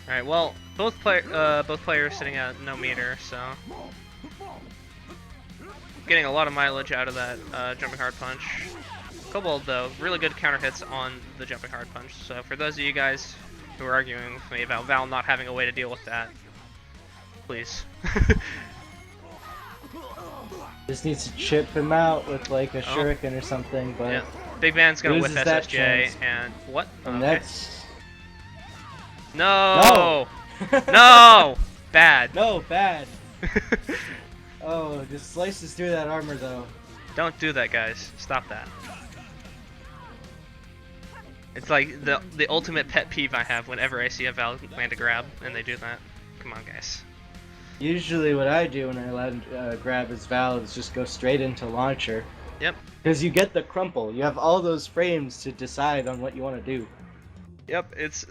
Alright, well, both players sitting at no meter, so getting a lot of mileage out of that jumping hard punch. Kobold, though, really good counter hits on the jumping hard punch. So for those of you guys who are arguing with me about Val not having a way to deal with that, please.
Just needs to chip him out with like a shuriken or something, but
Yeah. Big Man's gonna whiff
loses that
SSJ
chance.
and what?
and
Okay.
that's
No! No! Bad.
no bad. Oh, just slices through that armor though.
Don't do that, guys. Stop that. It's like the ultimate pet peeve I have whenever I see a Val land a grab and they do that. Come on, guys.
Usually, what I do when I land grab his Val is just go straight into launcher.
Yep.
Because you get the crumple. You have all those frames to decide on what you want to do.
Yep, it's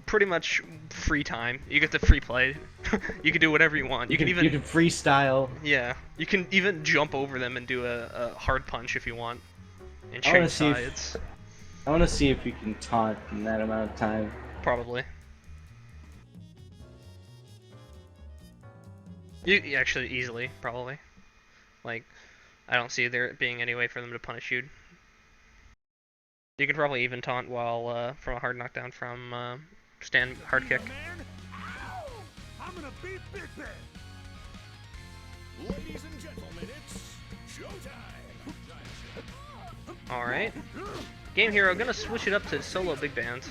pretty much free time. You get to free play. You can do whatever you want. You can even
freestyle.
yeah. You can even jump over them and do a hard punch if you want. And
I wanna
change
see if-
sides.
I want to see if you can taunt in that amount of time.
Probably. You actually easily, probably. Like, I don't see there being any way for them to punish you. You could probably even taunt while from a hard knockdown from stand hard kick.
I'm gonna beat Big Ben. Ladies and gentlemen, it's showtime.
All right. Game Hero gonna switch it up to solo big band.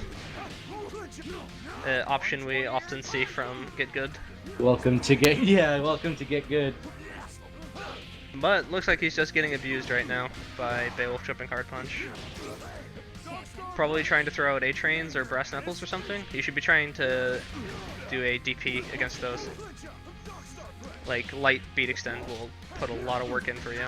Option we often see from Get Good.
Welcome to get good.
But looks like he's just getting abused right now by Beowulf jumping hard punch. Probably trying to throw out A-Trains or Brass Knuckles or something. You should be trying to do a DP against those. Like, light beat extend will put a lot of work in for you.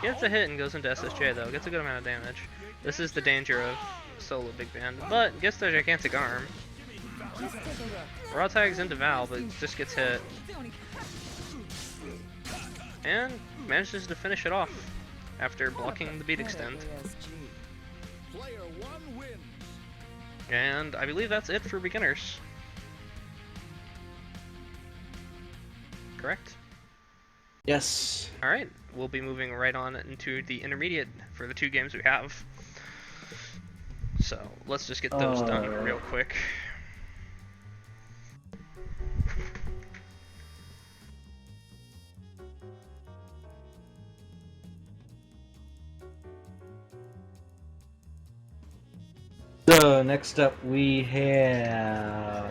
Gets a hit and goes into SSJ though, gets a good amount of damage. This is the danger of solo big band, but gets the gigantic arm. Raw tags into Val, but just gets hit. And manages to finish it off after blocking the beat extend.
Player one wins.
And I believe that's it for beginners. Correct?
Yes.
Alright, we'll be moving right on into the intermediate for the two games we have. So, let's just get those done real quick.
So next up we have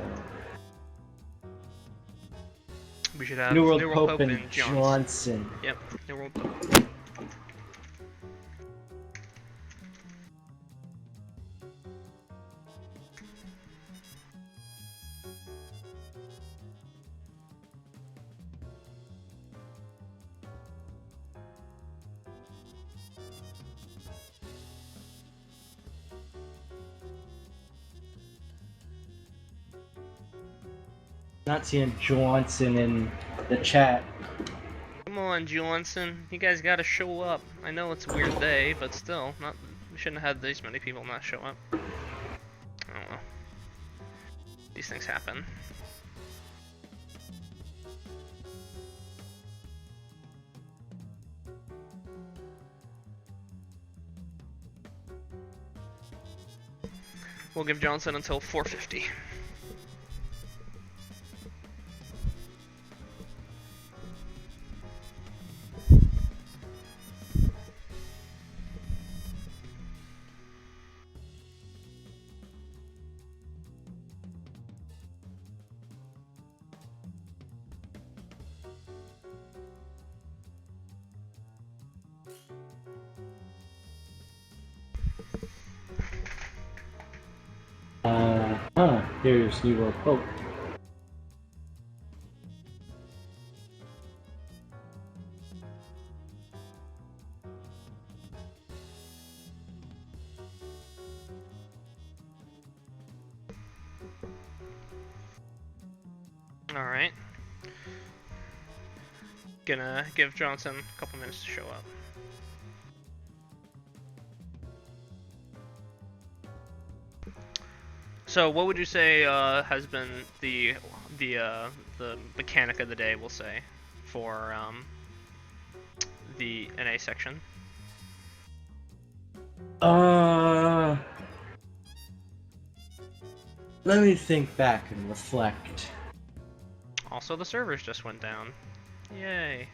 We should have
New World
Pope
Pope and Johnson.
Yep, New World Pope.
Not seeing Johnson in the chat.
Come on, Johnson. You guys gotta show up. I know it's a weird day, but still, we shouldn't have had these many people not show up. Oh well. These things happen. We'll give Johnson until 4:50.
Here's New World Pope.
Alright. Gonna give Johnson a couple minutes to show up. So, what would you say has been the mechanic of the day? We'll say for the NA section.
Let me think back and reflect.
Also, the servers just went down. Yay!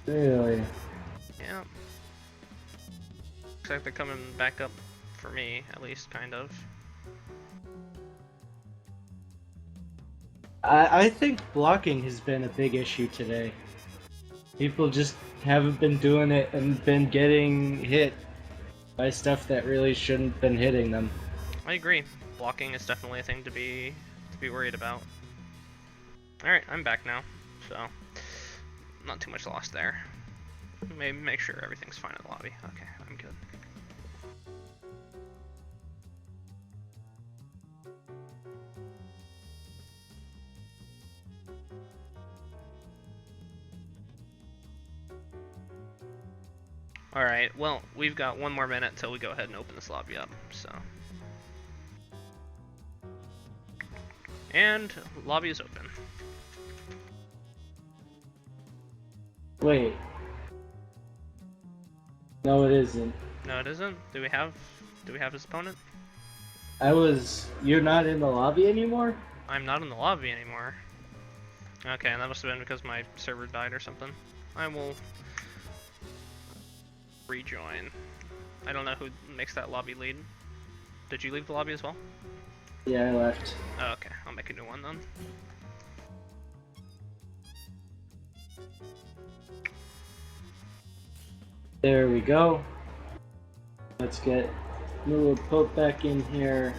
Really?
Yeah. Looks like they're coming back up for me, at least, kind of.
I think blocking has been a big issue today. People just haven't been doing it and been getting hit by stuff that really shouldn't have been hitting them.
I agree. Blocking is definitely a thing to be worried about. Alright, I'm back now, so not too much lost there. Maybe make sure everything's fine in the lobby. Okay, I'm good. Alright, well, we've got 1 more minute till we go ahead and open this lobby up, so. And lobby is open.
Wait. No, it isn't.
No, it isn't. Do we have his opponent?
You're not in the lobby anymore?
I'm not in the lobby anymore. Okay, that must have been because my server died or something. I will rejoin. I don't know who makes that lobby lead. Did you leave the lobby as well?
Yeah, I left.
Oh, okay, I'll make a new one then.
There we go. Let's get New World Pope back in here.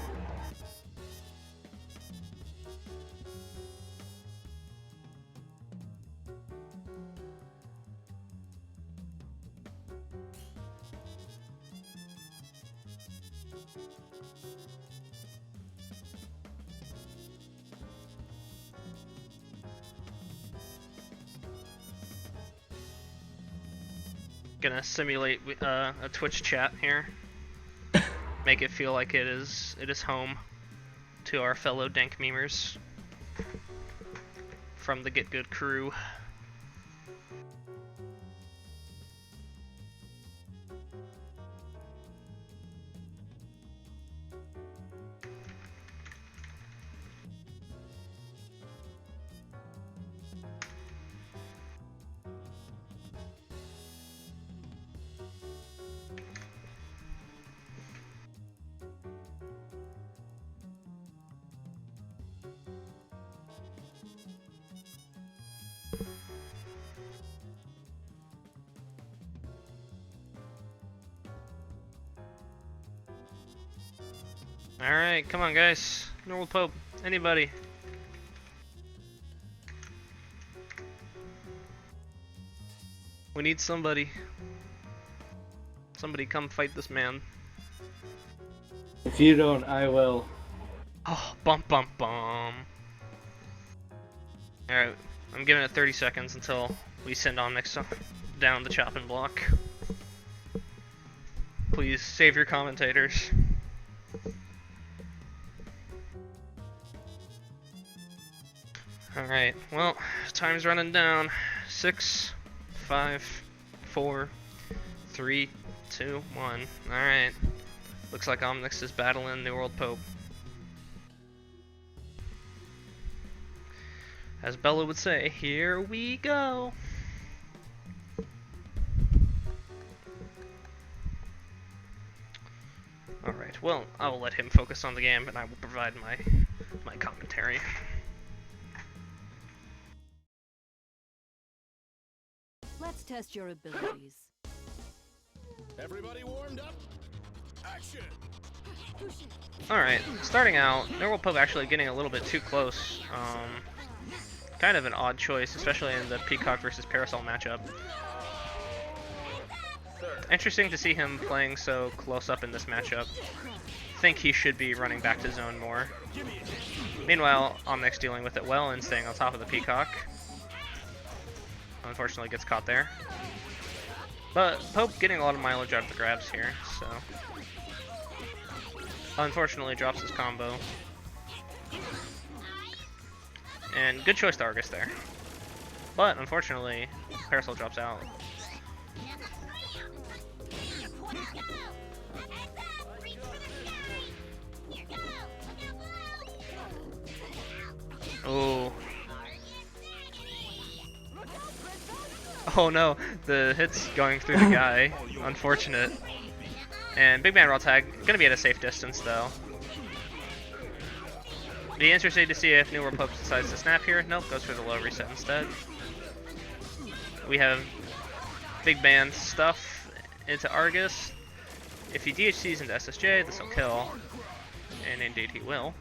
Gonna simulate a Twitch chat here. Make it feel like it is home to our fellow dank memers from the Get Good crew. Alright, come on guys. Normal Pope, anybody. We need somebody. Somebody come fight this man.
If you don't, I will.
Oh, bum bum bum. Alright, I'm giving it 30 seconds until we send Omnyx down the chopping block. Please save your commentators. Alright, well, time's running down. 6, 5, 4, 3, 2, 1. Alright. Looks like Omnyx is battling New World Pope. As Bella would say, here we go! Alright, well, I will let him focus on the game and I will provide my commentary.
Let's test your abilities.
Everybody warmed up? Action!
Alright, starting out, Normal Pope actually getting a little bit too close. Kind of an odd choice, especially in the Peacock versus Parasol matchup. Interesting to see him playing so close up in this matchup. Think he should be running back to zone more. Meanwhile, Omnyx dealing with it well and staying on top of the Peacock. Unfortunately gets caught there. But Pope getting a lot of mileage out of the grabs here, so... Unfortunately drops his combo. And good choice to Argus there. But unfortunately, Parasol drops out. Oh. Oh no, the hit's going through the guy. Unfortunate. And Big Man Raw Tag, gonna be at a safe distance though. Be interesting to see if New World Pope decides to snap here. Nope, goes for the low reset instead. We have Big Man stuff into Argus. If he DHCs into SSJ, this will kill. And indeed he will.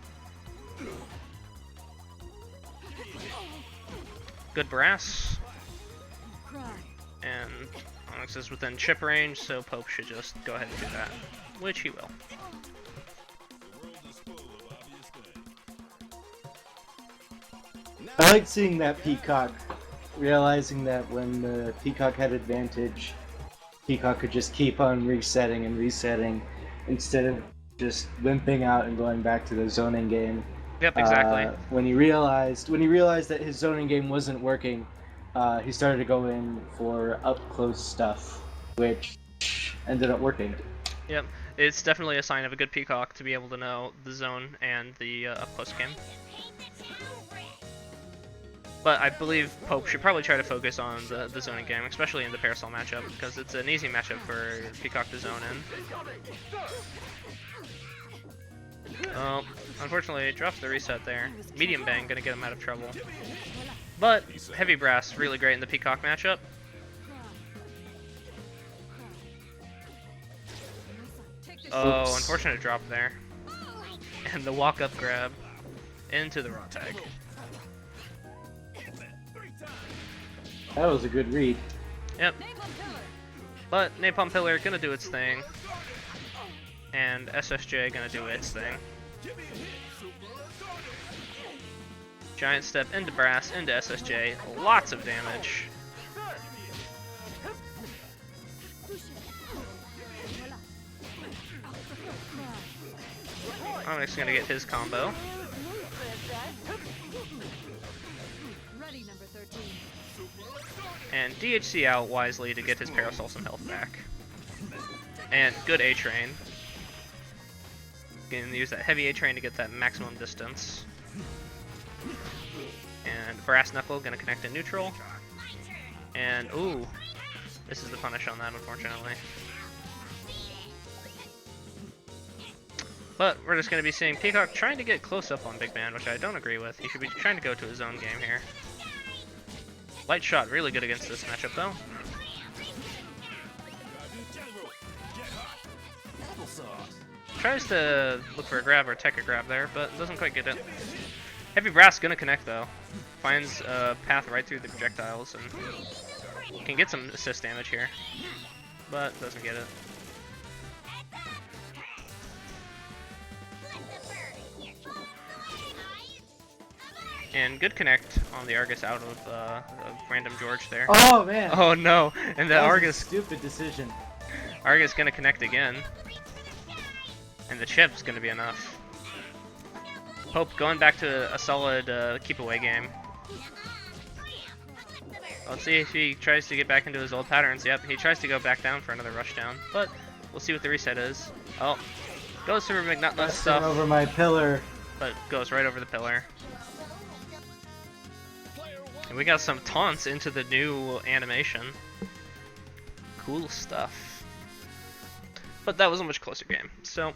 Good brass. And Omnyx is within chip range, so Pope should just go ahead and do that. Which he will.
I like seeing that Peacock, realizing that when the Peacock had advantage, Peacock could just keep on resetting and resetting instead of just limping out and going back to the zoning game.
Yep, exactly.
When he realized that his zoning game wasn't working, he started to go in for up close stuff, which ended up working.
Yep, it's definitely a sign of a good Peacock to be able to know the zone and the up close game. But I believe Pope should probably try to focus on the zoning game, especially in the Parasol matchup, because it's an easy matchup for Peacock to zone in. Unfortunately, drops the reset there. Medium Bang gonna get him out of trouble. But Heavy Brass really great in the Peacock matchup. Oh,
Oops.
unfortunate drop there. And the walk-up grab into the raw tag.
That was a good read.
Yep. But Napalm Pillar gonna do its thing. And SSJ gonna do its thing. Giant step into Brass, into SSJ. Lots of damage. Omnyx gonna get his combo.
Ready, number 13.
And DHC out wisely to get his Parasol some health back. And good A-Train. Gonna use that heavy A-Train to get that maximum distance. And Brass Knuckle gonna connect in neutral. And ooh, this is the punish on that, unfortunately. But we're just gonna be seeing Peacock trying to get close up on Big Man, which I don't agree with. He should be trying to go to his own game here. Light shot, really good against this matchup though. Tries to look for a grab or tech a grab there, but doesn't quite get it. Heavy Brass gonna connect though. Finds a path right through the projectiles and can get some assist damage here, but doesn't get it. And good connect on the Argus out of random George there.
Oh man!
Oh no! And the
That was a
Argus
stupid decision.
Argus gonna connect again. And the chip's gonna be enough. Pope going back to a solid keep away game. Let's see if he tries to get back into his old patterns. Yep, he tries to go back down for another rush down, but we'll see what the reset is. Oh, goes for McNutless stuff,
Over my pillar.
but goes right over the pillar. And we got some taunts into the new animation. Cool stuff. But that was a much closer game. So,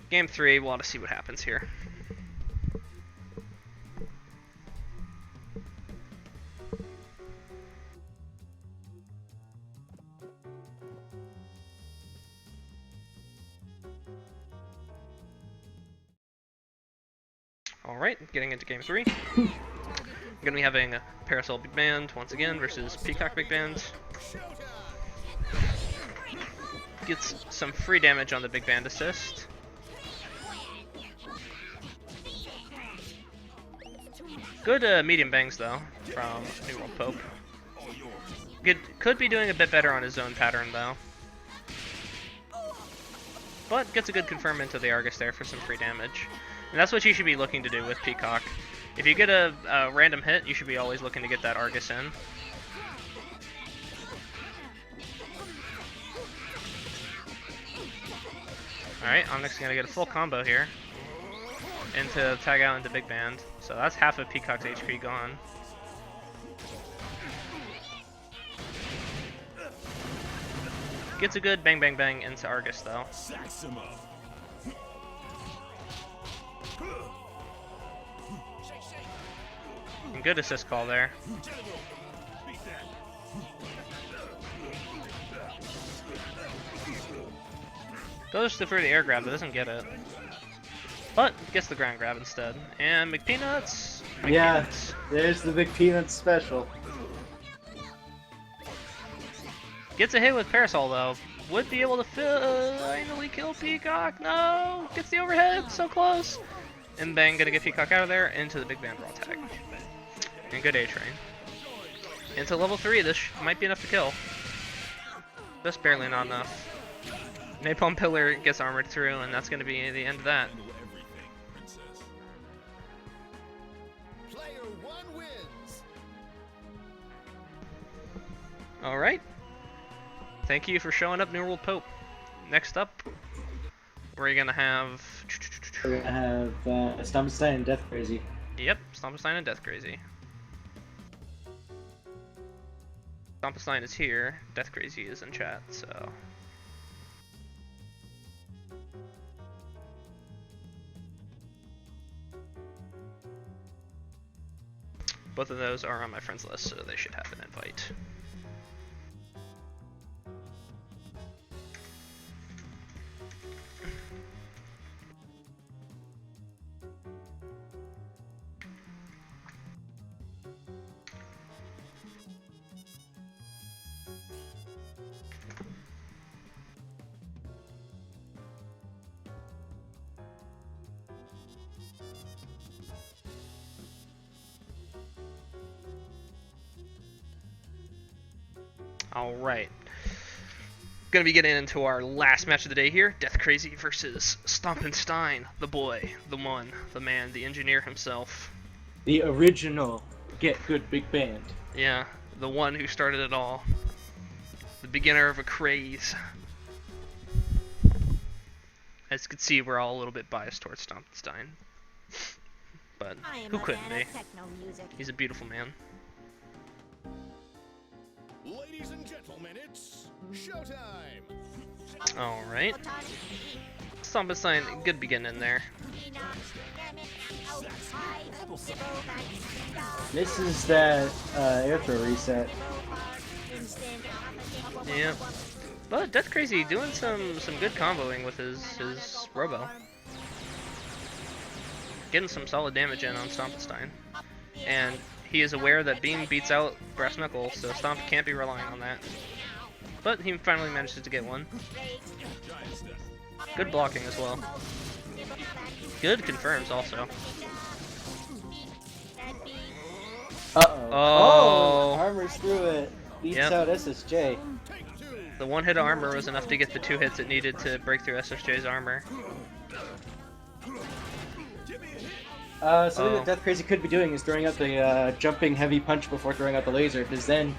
game 3, we'll have to see what happens here. Alright, getting into game 3. Gonna be having Parasol Big Band once again versus Peacock Big Band. Gets some free damage on the Big Band assist. Good medium bangs though from New World Pope. Could be doing a bit better on his zone pattern though. But gets a good confirm into the Argus there for some free damage. And that's what you should be looking to do with Peacock. If you get a random hit, you should be always looking to get that Argus in. Alright, Omnyx gonna get a full combo here. Into tag out into Big Band. So that's half of Peacock's HP gone. Gets a good bang bang bang into Argus though. And good assist call there. Goes through the air grab but doesn't get it. But gets the ground grab instead. And McPeanuts.
Yeah, there's the Big Peanuts special.
Gets a hit with Parasol though. Would be able to finally kill Peacock. No! Gets the overhead. So close. And bang, gonna get Peacock out of there into the Big Band raw tag. And good A-Train. Into level 3. This might be enough to kill. Just barely not enough. Napalm Pillar gets armored through, and that's gonna be the end of that.
Player 1 wins.
Alright. Thank you for showing up, New World Pope. Next up, we're gonna have...
We're gonna have Stompenstein and Death Crazy.
Yep, Stompenstein and Death Crazy. Stompenstein is here, Death Crazy is in chat, so... Both of those are on my friends list, so they should have an invite. Alright. Gonna be getting into our last match of the day here. Death Crazy versus Stompenstein, the boy, the one, the man, the engineer himself.
The original Get Good Big Band.
Yeah, the one who started it all. The beginner of a craze. As you can see, we're all a little bit biased towards Stompenstein. But who couldn't be? He's a beautiful man.
Ladies and gentlemen, it's showtime.
Alright. Stompenstein, good beginning there.
This is that air throw reset.
Yeah. But Death Crazy doing some good comboing with his Robo. Getting some solid damage in on Stompenstein. And he is aware that Beam beats out Brass Knuckle, so Stomp can't be relying on that. But he finally manages to get one. Good blocking as well. Good confirms also.
Uh-oh.
Oh.
Armor's through it. Beats
Yep.
out SSJ.
The one hit of armor was enough to get the 2 hits it needed to break through SSJ's armor.
Something that Death Crazy could be doing is throwing out the jumping heavy punch before throwing out the laser, because then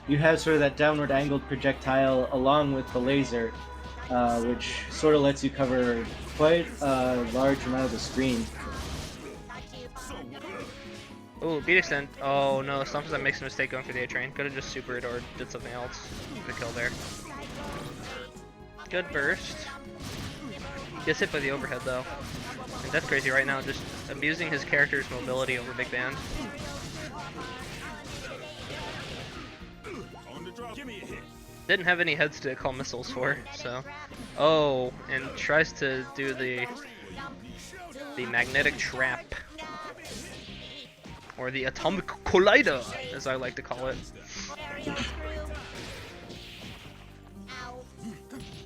you have sort of that downward angled projectile along with the laser, which sort of lets you cover quite a large amount of the screen.
Ooh, beat extend. Oh no, Stompenstein makes a mistake going for the A-Train. Could have just supered or did something else. The kill there. Good burst. Gets hit by the overhead though. And Death Crazy right now just abusing his character's mobility over Big Band. Didn't have any heads to call missiles for, so. Oh, and tries to do the magnetic trap. or the Atomic Collider, as I like to call it.
Aerial screw. Ow.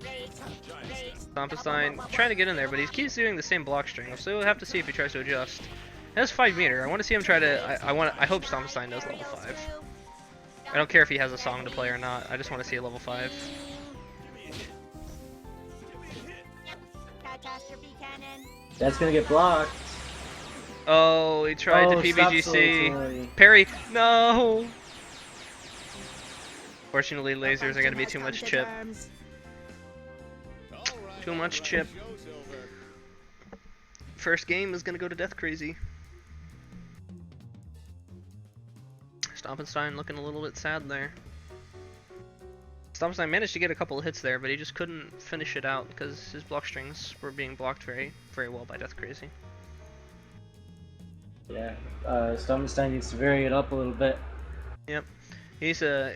Raise.
Stompenstein trying to get in there, but he keeps doing the same block string, so we'll have to see if he tries to adjust. That's 5 meter. I want to see him try to. I hope Stompenstein does level 5. I don't care if he has a song to play or not. I just want to see a level 5.
Catastrophe cannon.
That's gonna get blocked.
Oh, he tried to
stop
PBGC.
slowly.
Parry. No. Fortunately, lasers are gonna be too much chip. Too much chip. First game is gonna go to Death Crazy. Stompenstein looking a little bit sad there. Stompenstein managed to get a couple of hits there, but he just couldn't finish it out because his block strings were being blocked very, very well by Death Crazy.
Yeah, Stompenstein needs to vary it up a little bit.
Yep, he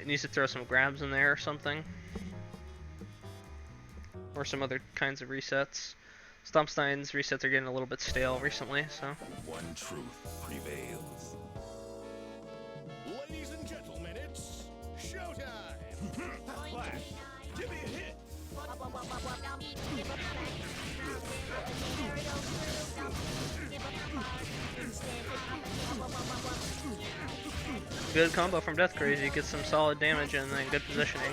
needs to throw some grabs in there or something, or some other kinds of resets. Stompenstein's resets are getting a little bit stale recently, so.
One truth prevails. Ladies and gentlemen, it's showtime. Flash, give me a hit.
Good combo from Death Crazy, gets some solid damage and then good positioning.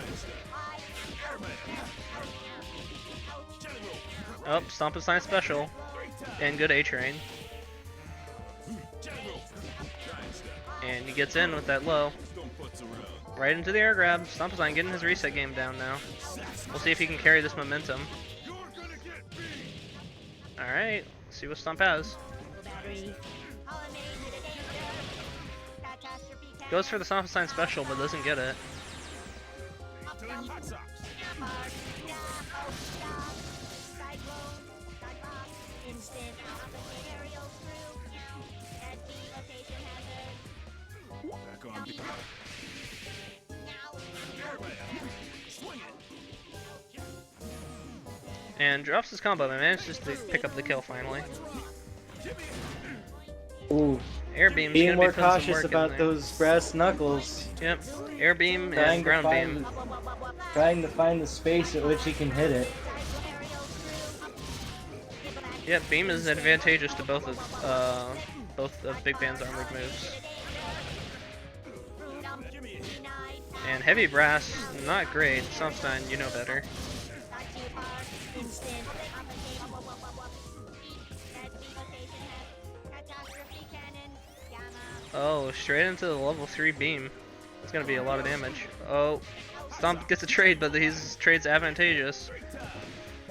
Oh, Stompenstein special, and good A-Train. And he gets in with that low. Right into the air grab. Stompenstein getting his reset game down now. We'll see if he can carry this momentum. Alright, see what Stomp has. Goes for the Stompenstein special, but doesn't get it. And drops his combo and manages to pick up the kill finally.
Ooh,
Air beam's
being
gonna
more
be putting some
cautious
work in
about
there.
those brass knuckles.
Yep, air beam
Trying
and
to
ground
find
beam.
Trying to find the space at which he can hit it.
Yeah, beam is advantageous to both of Big Band's armored moves. And heavy brass, not great. Stompenstein, you know better. Oh, straight into the level 3 beam. It's gonna be a lot of damage. Oh, Stomp gets a trade, but his trade's advantageous.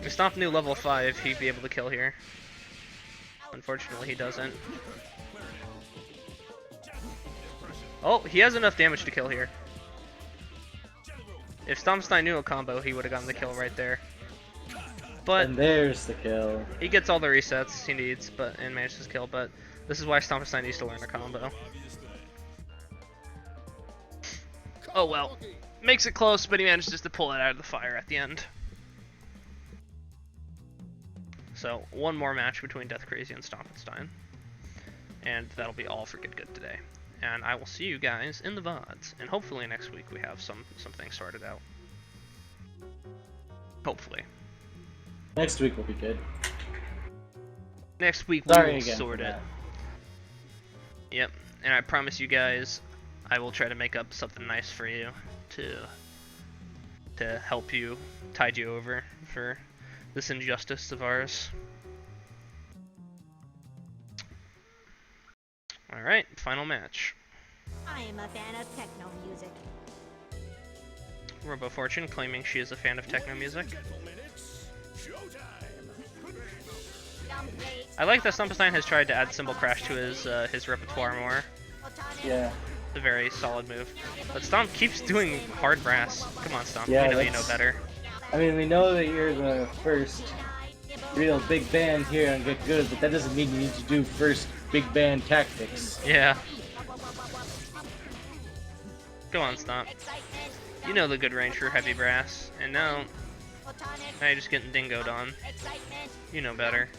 If Stomp knew level 5, he'd be able to kill here. Unfortunately, he doesn't. Oh, he has enough damage to kill here. If Stompenstein knew a combo, he would have gotten the kill right there. But
And there's the kill.
he gets all the resets he needs, and manages to kill. But this is why Stompenstein needs to learn a combo. Oh well, makes it close, but he manages to pull it out of the fire at the end. So one more match between Death Crazy and Stompenstein, and that'll be all for Good today. And I will see you guys in the VODs, and hopefully next week we have something sorted out. Hopefully.
Next week will be good.
Next week we
Sorry
will
again
sort
for
it.
that.
Yep, and I promise you guys, I will try to make up something nice for you to help you, tide you over for this injustice of ours. Alright, final match.
I am a fan of techno music.
Robo Fortune claiming she is a fan of techno music.
Gentlemen, it's showtime.
I like that Stompenstein has tried to add Cymbal Crash to his repertoire more.
Yeah.
It's a very solid move. But Stomp keeps doing hard brass. Come on, Stomp.
Yeah,
You know you know
that's-
better.
I mean, we know that you're the first real big band here on Get Good, but that doesn't mean you need to do first big band tactics.
Yeah. Come on, Stomp. You know the good range for heavy brass. And now you're just getting dingoed on. You know better.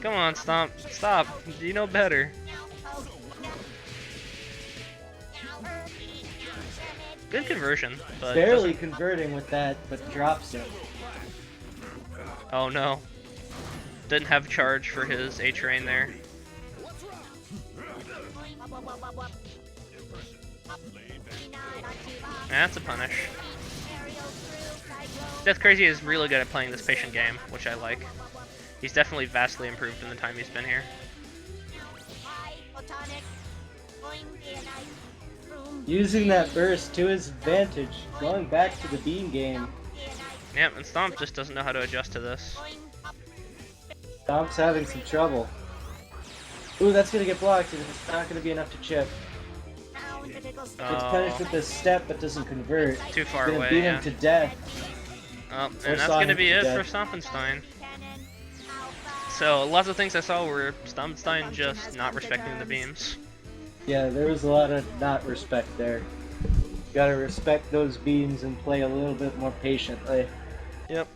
Come on, Stomp. Stop. You know better. Good conversion, but
Barely
doesn't-
converting with that, but drops it.
Oh no. Didn't have charge for his A-Train there. That's a punish. Death Crazy is really good at playing this patient game, which I like. He's definitely vastly improved in the time he's been here.
Using that burst to his advantage, going back to the beam game.
Yep, and Stomp just doesn't know how to adjust to this.
Stomp's having some trouble. Ooh, that's gonna get blocked, and it's not gonna be enough to chip. It's punished with a step, but doesn't convert.
Too far
It's gonna
away,
beat
yeah.
him to death.
Oh,
Or
and that's
saw
gonna
him
be
to
it
death.
for Stompenstein. So, lots of things I saw were Stompenstein just not respecting the beams.
Yeah, there was a lot of not respect there. Gotta respect those beams and play a little bit more patiently.
Yep.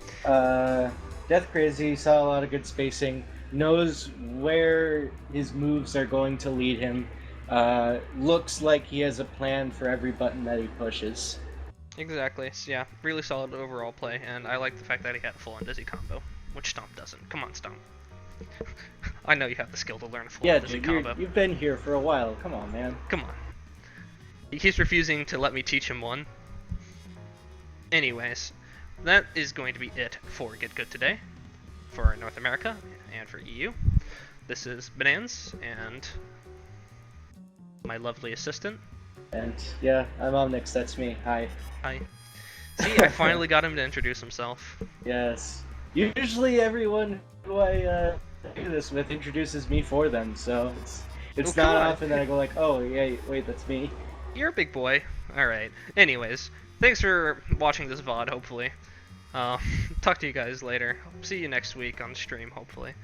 Death Crazy saw a lot of good spacing, knows where his moves are going to lead him. Looks like he has a plan for every button that he pushes.
Exactly. So, yeah, really solid overall play, and I like the fact that he had a full-on Dizzy combo, which Stomp doesn't. Come on, Stomp. I know you have the skill to learn a full-on
Yeah,
Dizzy
dude,
combo.
you've been here for a while. Come on, man.
Come on. He keeps refusing to let me teach him one. Anyways, that is going to be it for Get Good today, for North America and for EU. This is Bonanze and my lovely assistant.
And yeah, I'm Omnyx. That's me. Hi.
Hi. See, I finally got him to introduce himself.
Yes. Usually everyone who I do this with introduces me for them, so it's
Oh, come
not
on.
often that I go like, oh yeah, wait, that's me.
You're a big boy. Alright. Anyways, thanks for watching this VOD, hopefully. Talk to you guys later. See you next week on stream, hopefully.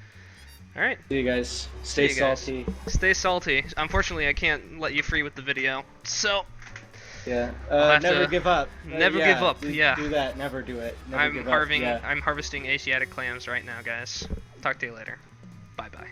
Alright.
See you guys. Stay
See you guys.
salty.
Stay salty. Unfortunately, I can't let you free with the video, so
Yeah.
I'll have
Never
to-
give up.
never give up,
Do,
yeah.
Do that. Never do it. Never
I'm
give up, yeah.
harvesting Asiatic clams right now, guys. Talk to you later. Bye bye.